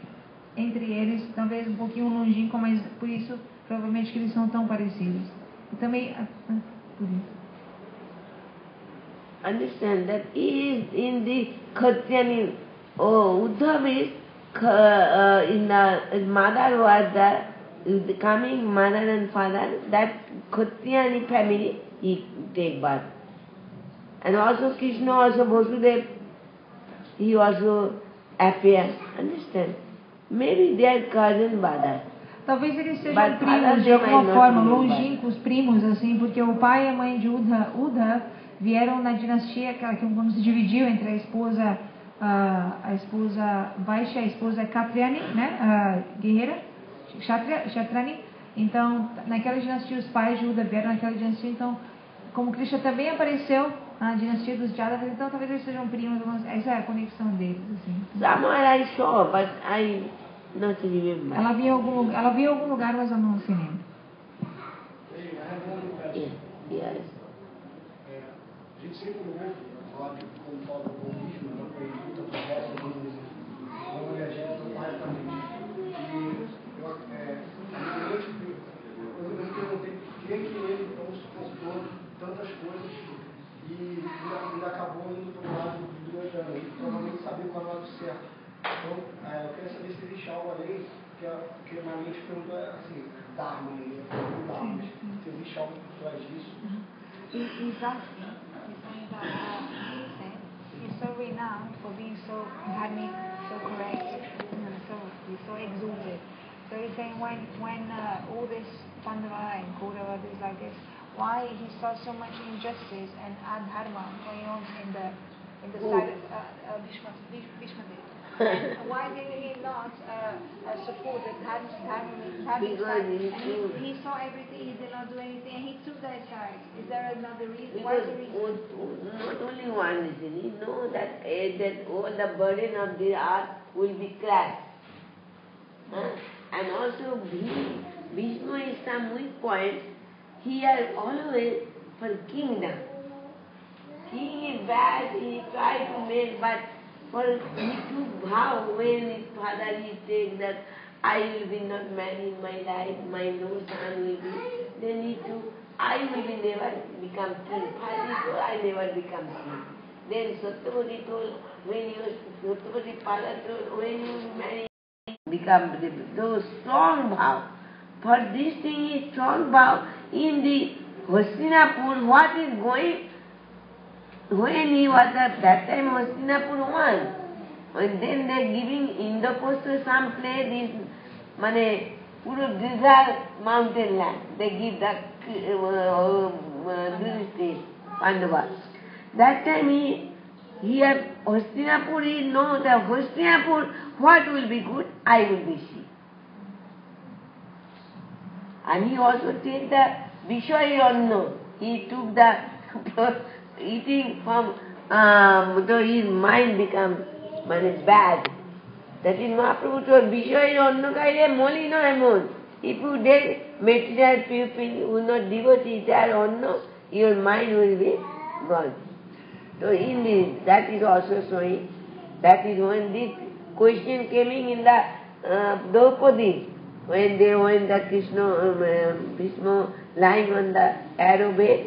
entre eles, talvez um pouquinho longínquo, mas por isso, provavelmente, que eles são tão parecidos. E também, por isso. Understand that he is in the Khatyani, Uddhava is in the mother was the coming mother and father, that Khatyani family he take birth. And also Krishna, also Vasudeva, he also appears. Understand? Maybe they are cousin brothers. Talvez eles sejam primos de alguma forma, longínquos primos, assim, porque o pai e a mãe de Uddhava vieram na dinastia que quando se dividiu entre a esposa Vaishya, a esposa Katyani, né, guerreira, Kshatrani. Então, naquela dinastia os pais de Uddhava vieram naquela dinastia. Então, como Krishna também apareceu na dinastia dos Jadavas, então talvez eles sejam primos. Essa é a conexão deles, assim. Somewhere I saw, but I not remember. Ela viu em algum lugar, mas eu não se lembro. Yes. A gente sempre ouve falar de como fala do budismo, não acredita, conversa com como a gente não faz também. E eu me perguntei por que ele não suportou tantas coisas e ele acabou indo para o lado do Duryodhana. Ele provavelmente sabia qual era o lado certo. Então, eu queria saber se existe algo além, porque na mente perguntou assim, Dharma, se existe algo por trás disso. Exactly. He's so renowned for being so dharmic, so correct, he's so exalted. So he's saying when all this Pandava and Kaurava is like this, why he saw so much injustice and adharma going on in the side of Bhishma. And why did he not support the dharmic Because side? He saw everything, he did not do anything, and he took that side. Is there another reason? Because not only one reason, he knows that all the burden of the earth will be crushed. And also Bhishma is some weak point. He has always for kingdom. King is bad, he tried to make, but for he took vow when his father he take that I will be not man in my life, my no son will be. Then he took, I will be never become king. First he told, I never become king. Then Satyavati told, when you Satyavati father told, when you marry, become those strong vow. For this thing is strong vow. In the Hastinapur, what is going? When he was at that time Hastinapur won. And then they are giving Indraprastha to some place, this puro desert mountain land. They give that Pandava. That time he have Hastinapur, he knows that Hastinapur, what will be good, I will be she. And he also take the Vishaya Anna. He took the eating from, his mind become bad. That is Mahaprabhu told, Vishaya Anna kaile moli no emon. If you take material people, you will not devotee their Anna, your mind will be gone. So in this, that is also showing, that is when this question came in the Draupadi, when the Krishna, Bhishma lying on the arrow bed,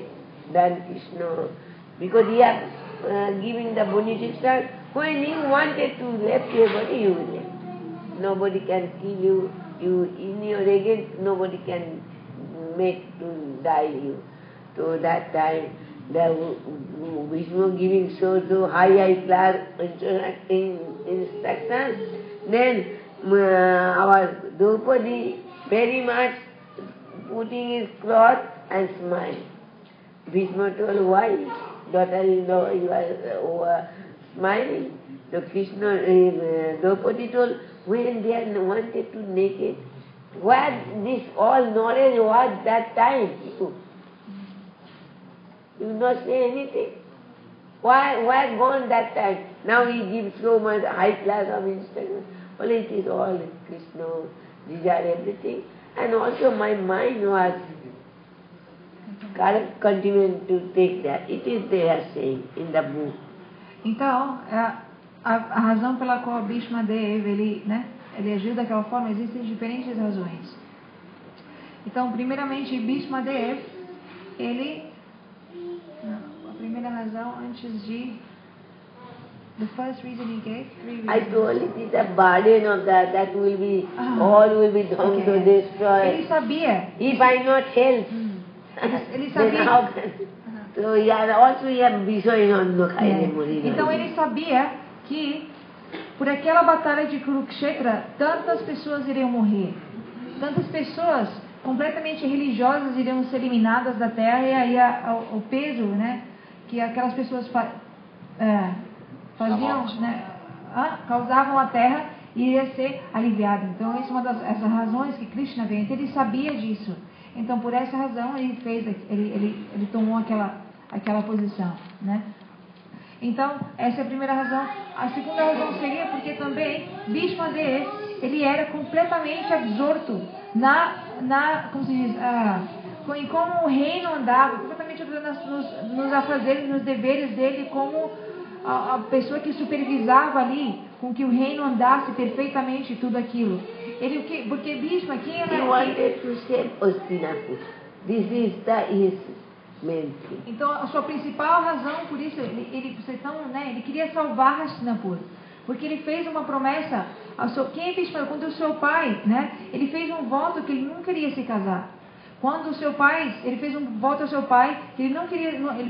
then Krishna, because he has giving the benediction, when you wanted to left your body, you will left. Nobody can kill you. You in your against, nobody can make to die you. So that time, the Vishnu giving so high class instructions. Then our Draupadi very much putting his cloth and smile. Vishnu told, why, daughter-in-law, you are smiling? So Krishna, Draupadi told, when they are wanted to naked, what this all knowledge was that time? You not say anything. Why gone that time? Now he gives so much high class of instruction. Well, it is all Krishna, these are everything. And also my mind was continuing to take that. It is they are saying in the book. Então, a razão pela qual Bhishma Dev, ele agiu daquela forma, existem diferentes razões. Então, primeiramente, Bhishma Dev, a primeira razão antes de... The first reason he gave, 3 reasons. I told it is a burden of that will be, all will be done to destroy. Ele sabia. If I not help, ele sabia. then how can... So he also Então ele sabia que por aquela batalha de Kurukshetra, tantas pessoas iriam morrer. Tantas pessoas completamente religiosas iriam ser eliminadas da terra, e aí o peso, que aquelas pessoas faziam, causavam a terra, iria ser aliviado. Então essa é uma das razões que Krishna veio. Então ele sabia disso. Então por essa razão ele tomou aquela posição, Então essa é a primeira razão. A segunda razão seria porque também Bhishma Dev, ele era completamente absorto como se diz, em como o reino andava, completamente absorto nos afazeres, nos deveres dele, como a pessoa que supervisava ali com que o reino andasse perfeitamente, tudo aquilo. Porque Bhishma, quem era? He wanted to save Hastinapur. This is his main thing. Então a sua principal razão por isso, ele queria salvar Hastinapur, porque ele fez uma promessa quem é Bhishma? Quando o seu pai, ele fez um voto que ele nunca iria se casar. Quando o seu pai, ele fez um voto ao seu pai que ele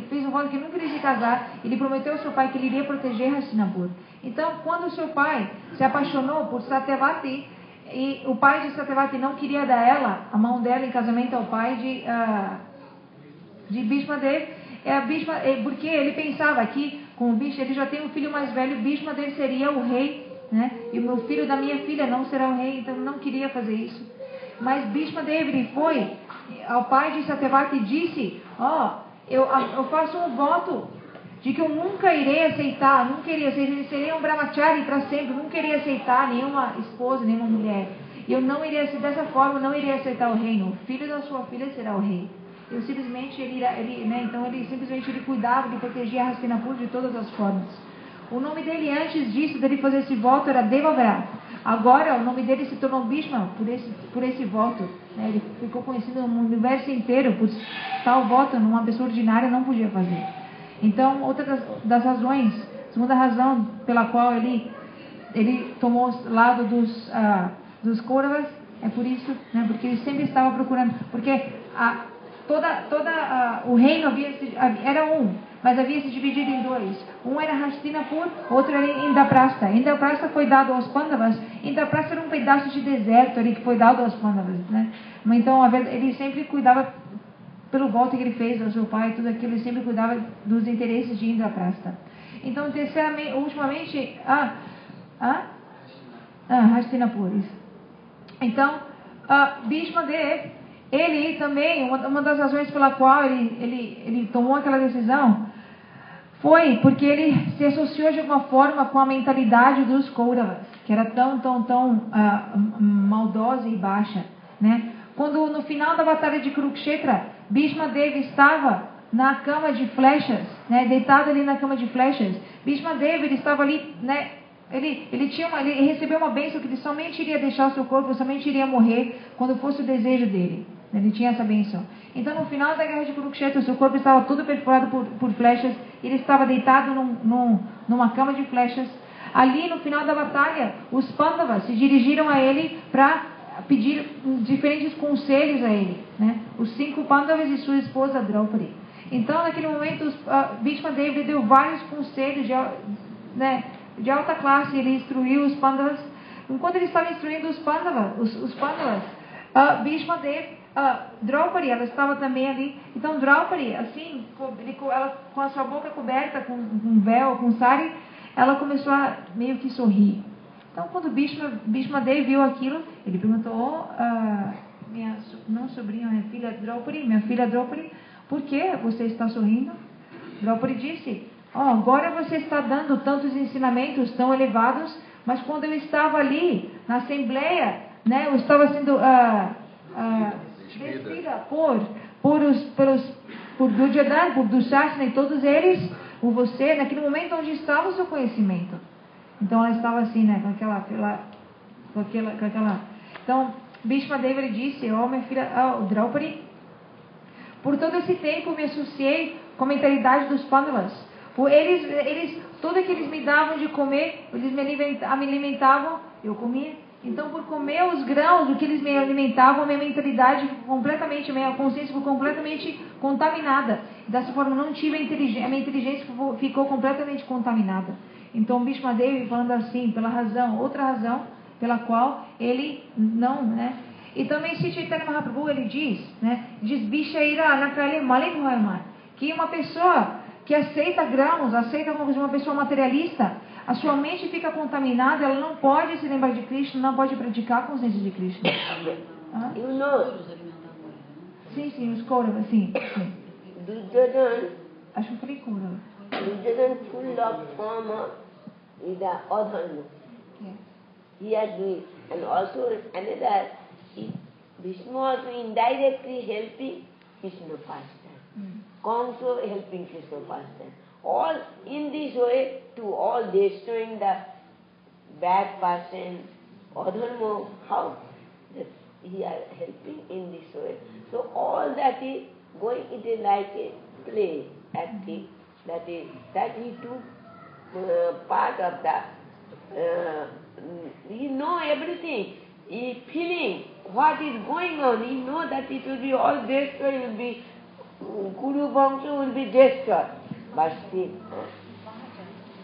fez um voto que ele nunca iria se casar. Ele prometeu ao seu pai que ele iria proteger Hastinapur. Então, quando o seu pai se apaixonou por Satyavati, e o pai de Satyavati não queria dar a mão dela em casamento ao pai de Bhishma Dev, porque ele pensava que com o Bhishma, ele já tem um filho mais velho, Bhishma Dev seria o rei, e o meu filho da minha filha não será o rei, então ele não queria fazer isso. Mas Bhishma Dev, ele foi ao pai de Satyavati e disse, eu faço um voto de que eu nunca irei aceitar, seria um brahmachari para sempre, nunca irei aceitar nenhuma esposa, nenhuma mulher. E eu não iria, dessa forma, eu não iria aceitar o reino. O filho da sua filha será o rei. Eu simplesmente, então ele simplesmente cuidava, ele protegia Hastinapur de todas as formas. O nome dele antes disso, dele fazer esse voto, era Devavrata. Agora o nome dele se tornou Bhishma por esse voto. Ele ficou conhecido no universo inteiro por tal voto, uma pessoa ordinária não podia fazer. Então, outra das razões, segunda razão pela qual ele tomou o lado dos Kauravas, é por isso, porque ele sempre estava procurando, porque o reino era mas havia se dividido em dois. Um era Hastinapur, outro era Indraprastha. Indraprastha foi dado aos Pandavas. Indraprastha era um pedaço de deserto ali que foi dado aos Pandavas, Então, ele sempre cuidava, pelo voto que ele fez ao seu pai, tudo aquilo, ele sempre cuidava dos interesses de Indraprastha. Então, terceiramente, ultimamente, Hastinapur, isso. Então, Bhishma Dev, ele também, uma das razões pela qual ele tomou aquela decisão, foi porque ele se associou de alguma forma com a mentalidade dos Kauravas, que era tão maldosa e baixa, Quando no final da batalha de Kurukshetra, Bhishma Dev estava na cama de flechas, deitado ali na cama de flechas, Bhishma Dev, ele estava ali, ele recebeu uma bênção que ele somente iria deixar o seu corpo, somente iria morrer quando fosse o desejo dele. Ele tinha essa bênção. Então, no final da guerra de Kurukshetra, o seu corpo estava todo perfurado por flechas. Ele estava deitado numa cama de flechas. Ali, no final da batalha, os Pandavas se dirigiram a ele para pedir diferentes conselhos a ele, né? Os 5 Pandavas e sua esposa Draupadi. Então, naquele momento, Bhishma Deva deu vários conselhos de alta classe. Ele instruiu os Pandavas. Enquanto ele estava instruindo os Pandavas, Bhishma Deva, Draupadi, ela estava também ali. Então, Draupadi, assim, ela, com a sua boca coberta com um véu, com sari, ela começou a meio que sorrir. Então, quando Bhishma Deva viu aquilo, ele perguntou: minha sobrinha, minha filha Draupadi, por que você está sorrindo? Draupadi disse: agora você está dando tantos ensinamentos tão elevados, mas quando eu estava ali na assembleia, né, eu estava sendo despida por Duryodhana, por Dushasana e todos eles, por você, naquele momento onde estava o seu conhecimento. Então ela estava assim, né, com aquela. Então Bhishma Deva disse: minha filha Draupadi, por todo esse tempo me associei com a mentalidade dos Pandavas. Tudo que eles me davam de comer, eles me alimentavam, eu comia. Então, por comer os grãos, o que eles me alimentavam, a minha mentalidade completamente, minha consciência ficou completamente contaminada. Dessa forma, não tive a minha inteligência ficou completamente contaminada. Então, Bhishma Deva falando assim, outra razão pela qual ele não, né? E também Sri Chaitanya Mahaprabhu, ele diz Bishaira Nakale Malik Hoyamar, que uma pessoa que aceita grãos, aceita uma pessoa materialista, a sua mente fica contaminada, ela não pode se lembrar de Krishna, não pode praticar a consciência de Krishna. You know, Sim, os Kauravas, sim. Duryodhana, Acho que eu falei Kaurava. Duryodhana full of form with the adharma. Yeah. He had doing, and also another, Vishnu also indirectly helping Krishna pastime. Kamsa helping Krishna pastime. All in this way to all destroying the bad pastime, adharma, how that he are helping in this way. So all that is going, it is like a play acting, that he took part of the, he know everything, he feeling what is going on, he know that it will be all destroyed, will be, Kuru Vamsa will be destroyed. But still,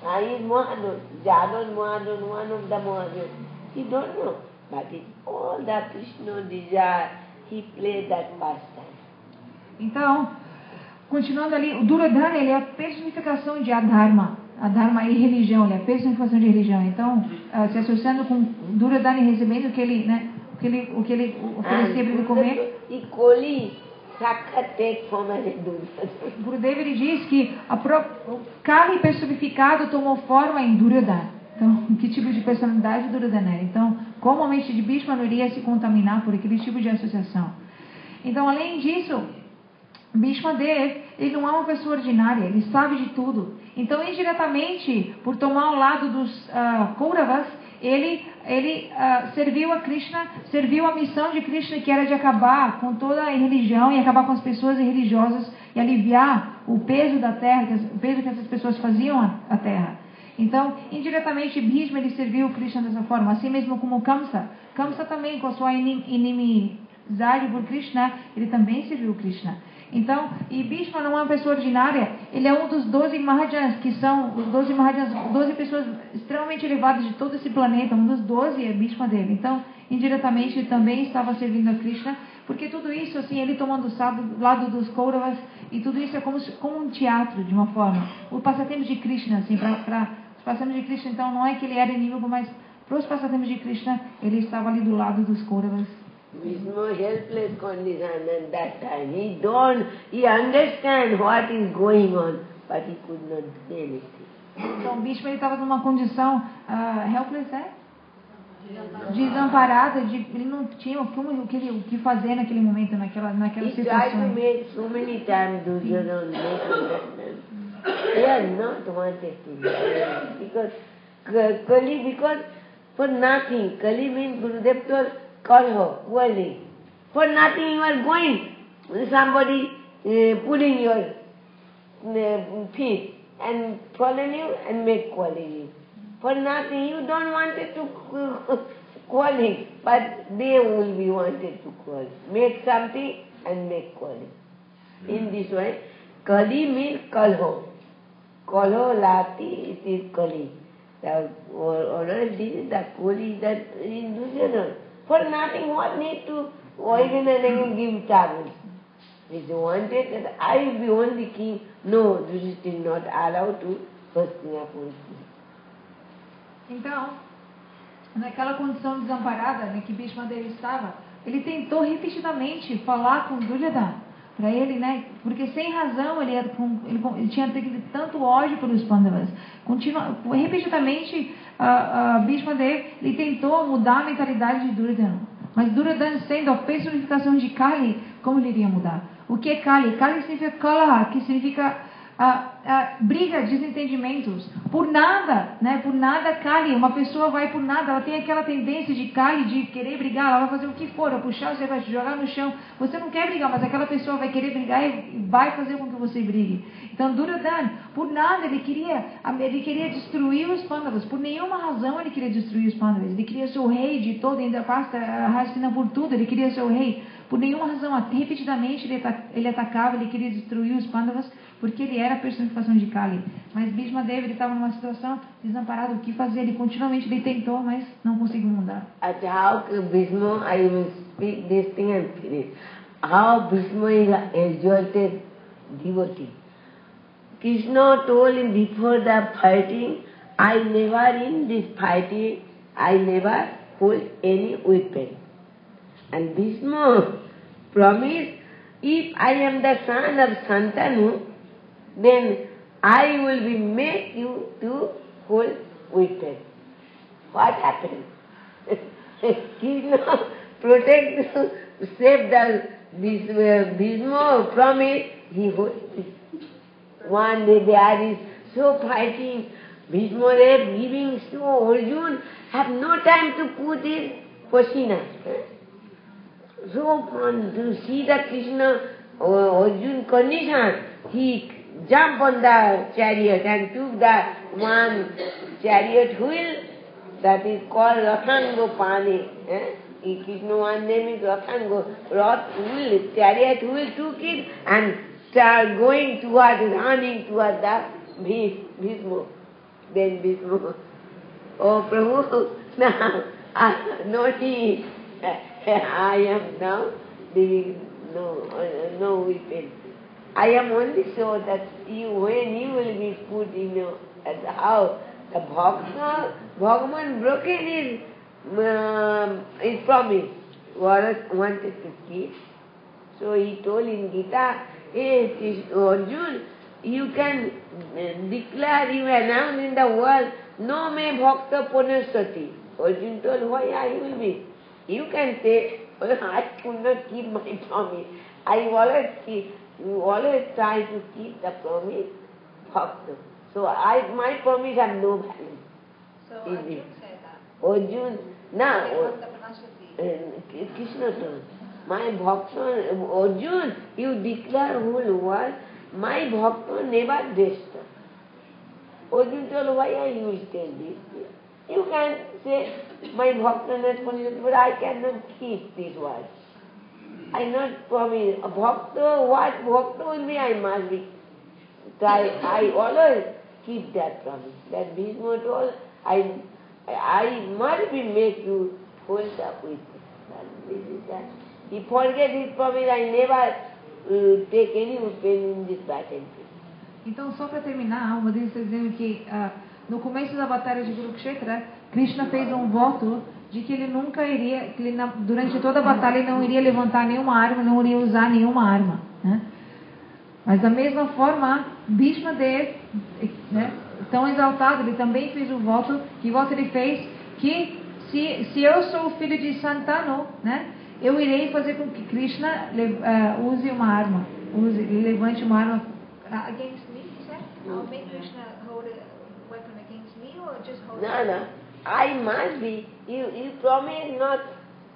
he is Mahadon, Jadon Mahadon, one of the Mahadon. He don't know. But it's all the Krishna desire, he played that pastime. Então, continuando ali, o Duryodhana, ele é a personificação de Adharma e religião, ele é a personificação de religião. Então, se associando com Duryodhana e recebendo o que ele, né, o que ele oferecia para ele comer. Gurudeva, ele diz que o carne personificado tomou forma em Duryodhana. Então, que tipo de personalidade Duryodhana era? Então, como a mente de Bhishma não iria se contaminar por aquele tipo de associação? Então, além disso, Bhishma Deva, ele não é uma pessoa ordinária, ele sabe de tudo. Então, indiretamente, por tomar o lado dos Kauravas, ele serviu a Krishna, serviu a missão de Krishna, que era de acabar com toda a religião e acabar com as pessoas irreligiosas e aliviar o peso da terra, o peso que essas pessoas faziam à terra. Então, indiretamente, Bhishma, ele serviu Krishna dessa forma, assim mesmo como Kamsa. Kamsa também, com a sua inimizade por Krishna, ele também serviu Krishna. Então, e Bhishma não é uma pessoa ordinária, ele é um dos 12 Mahajanas, que são os 12 Mahajanas, 12 pessoas extremamente elevadas de todo esse planeta, um dos 12 é Bhishma Deva. Então, indiretamente, ele também estava servindo a Krishna, porque tudo isso, assim, ele tomando o lado dos Kauravas, e tudo isso é como um teatro, de uma forma. O passatempo de Krishna, assim, para os passatempos de Krishna, então, não é que ele era inimigo, mas para os passatempos de Krishna, ele estava ali do lado dos Kauravas. Vishnu helpless condition at that time. He understand what is going on, but he could not do anything. Então, Bhishma estava numa condição helpless, desamparada, ele não tinha o que fazer naquele momento, naquela situação. He tried to make so many times Duryodhana make understand. They are not wanted to do because Kali because for nothing. Kali means Gurudev told Kalho, quarreling. For nothing you are going. Somebody pulling your feet and falling you and make quarreling you. For nothing you don't want it to quarreling, but they will be wanted to quarrel. Make something and make quarreling. In this way, Kali means Kalho. Kalho Lati, it is Kali. The the Kali that in Duryodhana. For nothing, what need to even and again give trouble? If they wanted that I will be only king, no, this is still not allowed to Hastinapur. Então, naquela condição desamparada, né, que Bhishma Deva estava, ele tentou repetidamente falar com Duryodhana para ele, né, porque sem razão ele tinha tido tanto ódio pelos Pandavas. Repetidamente, Bhishma Deva ele tentou mudar a mentalidade de Duryodhana. Mas Duryodhana, sendo a personificação de Kali, como ele iria mudar? O que é Kali? Kali significa Kalaha, que significa briga, desentendimentos. Por nada, né? Por nada Kali. Uma pessoa vai por nada, ela tem aquela tendência de Kali, de querer brigar, ela vai fazer o que for, puxar, você vai te jogar no chão. Você não quer brigar, mas aquela pessoa vai querer brigar e vai fazer com que você brigue. Então Duryodhana, por nada, ele queria destruir os Pandavas. Por nenhuma razão ele queria destruir os Pandavas. Ele queria ser o rei de todo, ainda basta Hastina por tudo, ele queria ser o rei. Por nenhuma razão, repetidamente ele atacava, ele queria destruir os Pandavas, porque ele era a personificação de Kali. Mas Bhishma Deva, ele estava numa situação desamparada, o que fazer? Ele continuamente tentou, mas não conseguiu mudar. At how Bhishma, I will speak this thing and finish. How Bhishma is exalted devotee. Krishna told him before the fighting, I never in this fighting, I never hold any weapon. And Bhishma promised, if I am the son of Santanu, then I will be make you to hold weapon. What happened? Krishna protect, save this Bhishma promise, he hold. One day there is so fighting, Bhishma giving so Arjuna have no time to put his pasina. So to see the Krishna Arjuna condition, he jumped on the chariot and took the one chariot wheel that is called Rathango Pane. Krishna one name is Rathango. Wheel, chariot wheel took it and started going towards, running towards the Bhishma. Then Bhishma, oh Prabhu, now, not he. I am now giving no weapon. I am only so that when you will be put in how the Bhagavan broken his promise, wanted to keep. So he told in Gita, hey Arjuna, you can declare, you announce in the world, no me bhakta punasati. Arjuna told, why I will be? You can say, well, I could not keep my promise. I always try to keep the promise, bhakta. So my promise have no value. So Arjuna said that. Arjuna, now, Krishna told, my bhakta, Arjuna, you declare whole world, my bhakta never destroy. Arjuna told, why are you saying this? You can say, my bhakta not punishment, but I cannot keep these words. I not promise. A bhakta, what bhakta will be, I must be. I always keep that promise. That Bhishma told, I must be made to hold up with it. This is that. He forget his promise, I never take any pain in this battle. Então, só para terminar, uma deles está dizendo que no começo da batalha de Kurukshetra, Krishna fez um voto de que ele nunca iria, que ele, durante toda a batalha, ele não iria levantar nenhuma arma, não iria usar nenhuma arma. Né? Mas da mesma forma, Bhishma Deva, né, tão exaltado, ele também fez um voto. Que voto ele fez? Que se eu sou o filho de Santanu, né, eu irei fazer com que Krishna use uma arma, levante uma arma against me, certo? I'll make Krishna hold a weapon against me, or just hold No, on. no. I must be. You promise not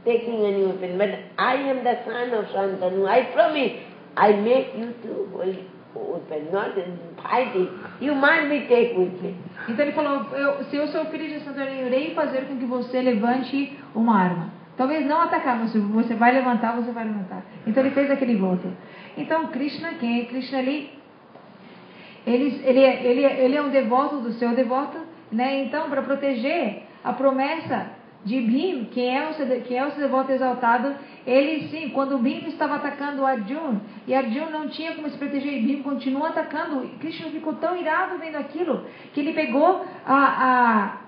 taking any weapon, but I am the son of Shantanu. I promise. I make you to hold weapon, not fighting. You must be take weapon. Então ele falou, se eu sou filho de Shantanu, eu irei fazer com que você levante uma arma. Talvez não atacar, mas se você vai levantar, você vai levantar. Então ele fez aquele voto. Então Krishna, quem é Krishna ali? Ele é um devoto do seu devoto, né? Então, para proteger a promessa de Bhim, quem é o seu devoto exaltado, ele sim, quando Bhim estava atacando Arjuna, e Arjuna não tinha como se proteger, e Bhim continua atacando, e Krishna ficou tão irado vendo aquilo, que ele pegou a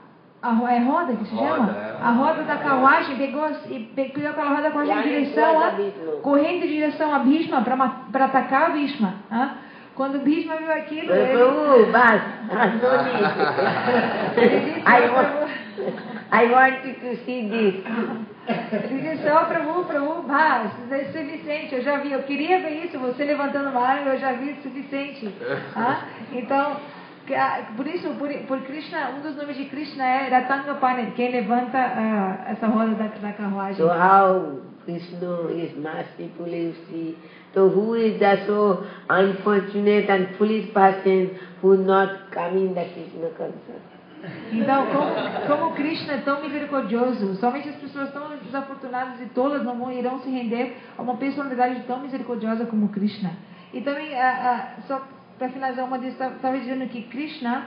roda que se chama? A roda da carruagem, pegou aquela roda da carruagem correndo em direção a Bhishma, para atacar Bhishma. Quando Bhishma viu aquilo, I want to see this. Ele disse, Prabhu, isso é suficiente, eu queria ver isso, você levantando uma arma, eu já vi o suficiente. Então, por Krishna, um dos nomes de Krishna é Ratangapani, quem levanta essa roda da carruagem. So how Krishna is merciful, you see. So who is the so unfortunate and foolish person who not come in the Krishna concert? Então, como Krishna é tão misericordioso, somente as pessoas tão desafortunadas e tolas não irão se render a uma personalidade tão misericordiosa como Krishna. E também, só para finalizar, uma vez estava dizendo que Krishna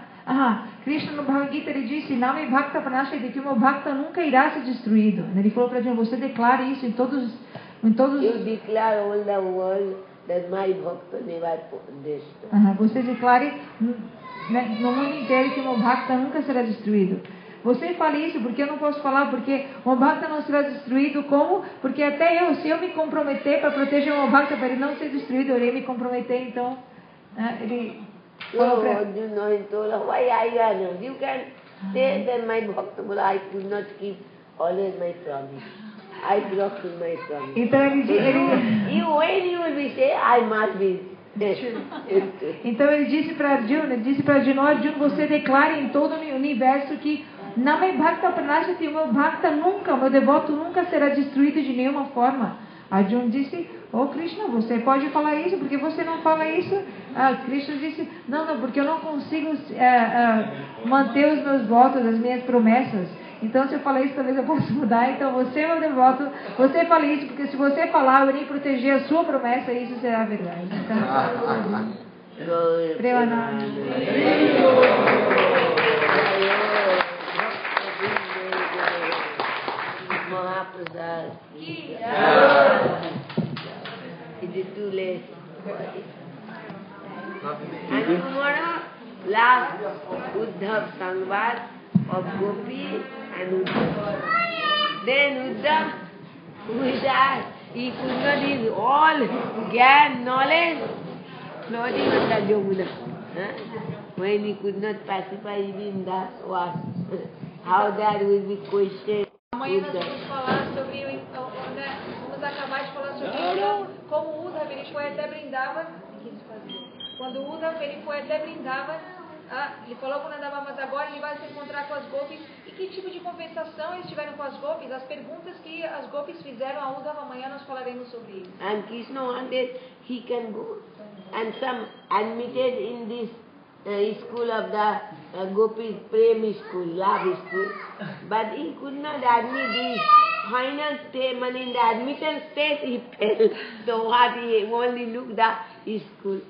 no Bhagavad Gita ele disse, Name Bhakta Pranashati, que o meu Bhakta nunca irá ser destruído. Ele falou para Arjuna, você declara isso em todos You declare all the world that my Bhakta never destroyed. Você declare no mundo inteiro que o meu Bhakta nunca será destruído. Você fala isso porque eu não posso falar, porque o Bhakta não será destruído como? Porque até se eu me comprometer para proteger o Bhakta para ele não ser destruído, eu irei me comprometer, então ele falou para why I you can say that my Bhakta, but I could not keep always my promise. I broke my promise. Então when you will be say, I must be. Então ele disse para Arjuna, você declara em todo o universo que Name Bhakta Pranashati, o meu Bhakta nunca, o meu devoto nunca será destruído de nenhuma forma. Arjuna disse, Krishna, você pode falar isso, porque você não fala isso? Krishna disse, não, porque eu não consigo manter os meus votos, as minhas promessas. Então se eu falar isso, talvez eu possa mudar. Então você, meu devoto, você fala isso, porque se você falar, eu irei proteger a sua promessa e isso será verdade. Então, Premananda. Mahaprasad. It is too late. And tomorrow, last Uddhav Sangvad of Gopi and Uddhav. Then Uddhav, who is that? He could not use all Gyan knowledge, not even the Yamuna. When he could not pacify even the was. How that will be questioned. Amanhã nós vamos falar sobre, vamos acabar de falar sobre como o Uddhava ele foi até Vrindavan. Quando o Uddhava ele foi até Vrindavan, ele falou com Nanda Baba, mas agora ele vai se encontrar com as gopis. E que tipo de conversação eles tiveram com as gopis? As perguntas que as gopis fizeram a Uddhava, amanhã nós falaremos sobre isso. And Krishna wanted he can go. And some admitted in this school of the Gopis, Prem school, love school. But he could not admit this final statement. In the admittance stage he fell. So what he only looked at his school.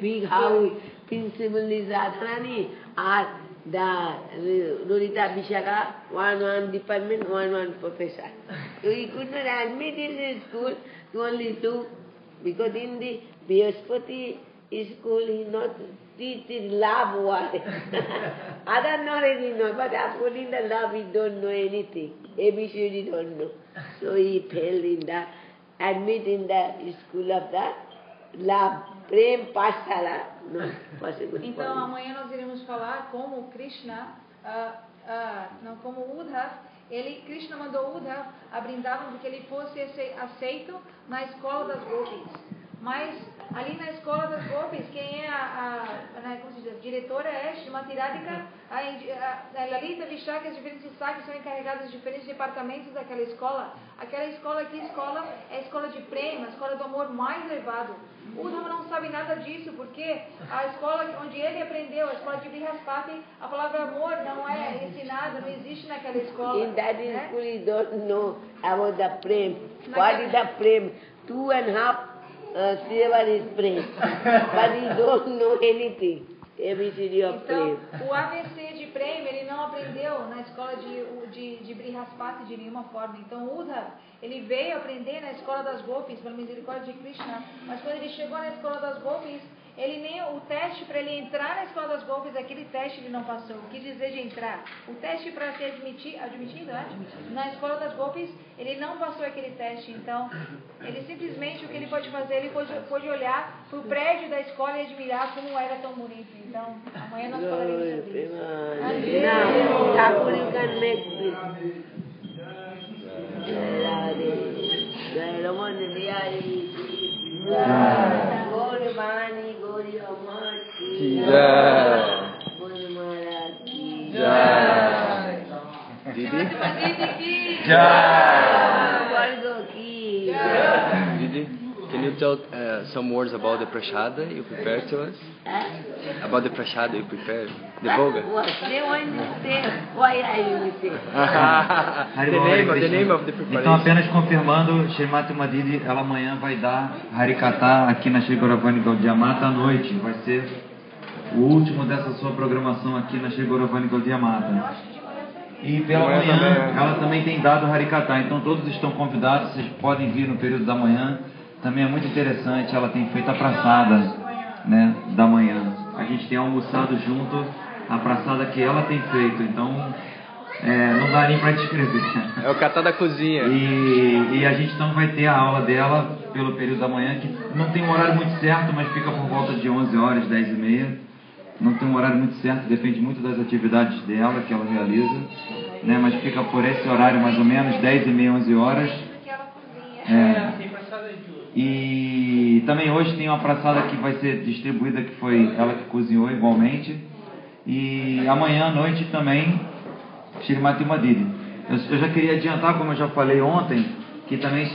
Big house, principal is Radharani, or the Lolita Vishaka, one department, one professor. So he could not admit in his school, he only took, because in the Brihaspati school he not teaches love what. Other knowledge he knows, but according to love he don't know anything. ABCD he don't know. So he fell in the, admit in the school of the love. Prem Pashala. Não, possible. Então amanhã nós iremos falar como Krishna, como Uddhava, Krishna mandou Uddhava a Vrindavan porque ele fosse aceito na escola das gopis. Mas ali na escola das Gopis, quem é como se diz, diretora é Srimati Radhika, a Lalita Vishaka, as diferentes saques são encarregadas de diferentes departamentos daquela escola. Aquela escola aqui, é a escola de prema, a escola do amor mais elevado. O Uddhava não sabe nada disso, porque a escola onde ele aprendeu, a escola de Brihaspati, a palavra amor não é ensinada, não existe naquela escola. In that school he don't know about the prem. What is the prem? 2.5 Seva is prem. But he don't know anything. ABCD of Então, prem. o ABC de Prem, ele não aprendeu na escola de Brihaspati de nenhuma forma. Então, o Uddhava, ele veio aprender na escola das Gopis, pela misericórdia de Krishna. Mas quando ele chegou na escola das Gopis, ele nem o teste para ele entrar na escola das Gopis, aquele teste ele não passou. O que dizer de entrar? O teste para ser admitido, na escola das Gopis, ele não passou aquele teste. Então, ele simplesmente, o que ele pode fazer, ele pode olhar para o prédio da escola e admirar como era tão bonito. Então, amanhã nós falaremos sobre isso. Now, Thakur, you can make this. Jai Raman Bihari. Gauri Bani, Gauri Amar ki Jai. Gauri Maharaj ki Jai. Didi? Jai. Vargo ki Jai. Didi, can you tell some words about the prashada you prepared to us? About the prashada you prepared, the boga. What they want to say, why I will say? The name of the preparation. Então, apenas confirmando, Srimati Madidi, ela amanhã vai dar Harikata aqui na Shri Gauravani Gaudiya Mata à noite. Vai ser o último dessa sua programação aqui na Shri Gauravani Gaudiya Mata. E pela manhã, ela também tem dado Harikata. Então, todos estão convidados, vocês podem vir no período da manhã. Também é muito interessante, ela tem feito a praçada, né, da manhã. A gente tem almoçado junto a praçada que ela tem feito, então não dá nem para descrever. É o catá da cozinha. E a gente então vai ter a aula dela pelo período da manhã, que não tem um horário muito certo, mas fica por volta de 11 horas, 10h30. Não tem um horário muito certo, depende muito das atividades dela, que ela realiza, né, mas fica por esse horário mais ou menos, 10h30, 11 horas. E também hoje tem uma praçada que vai ser distribuída, que foi ela que cozinhou igualmente. E amanhã à noite também, Srimati Madidi. Eu já queria adiantar, como eu já falei ontem, que também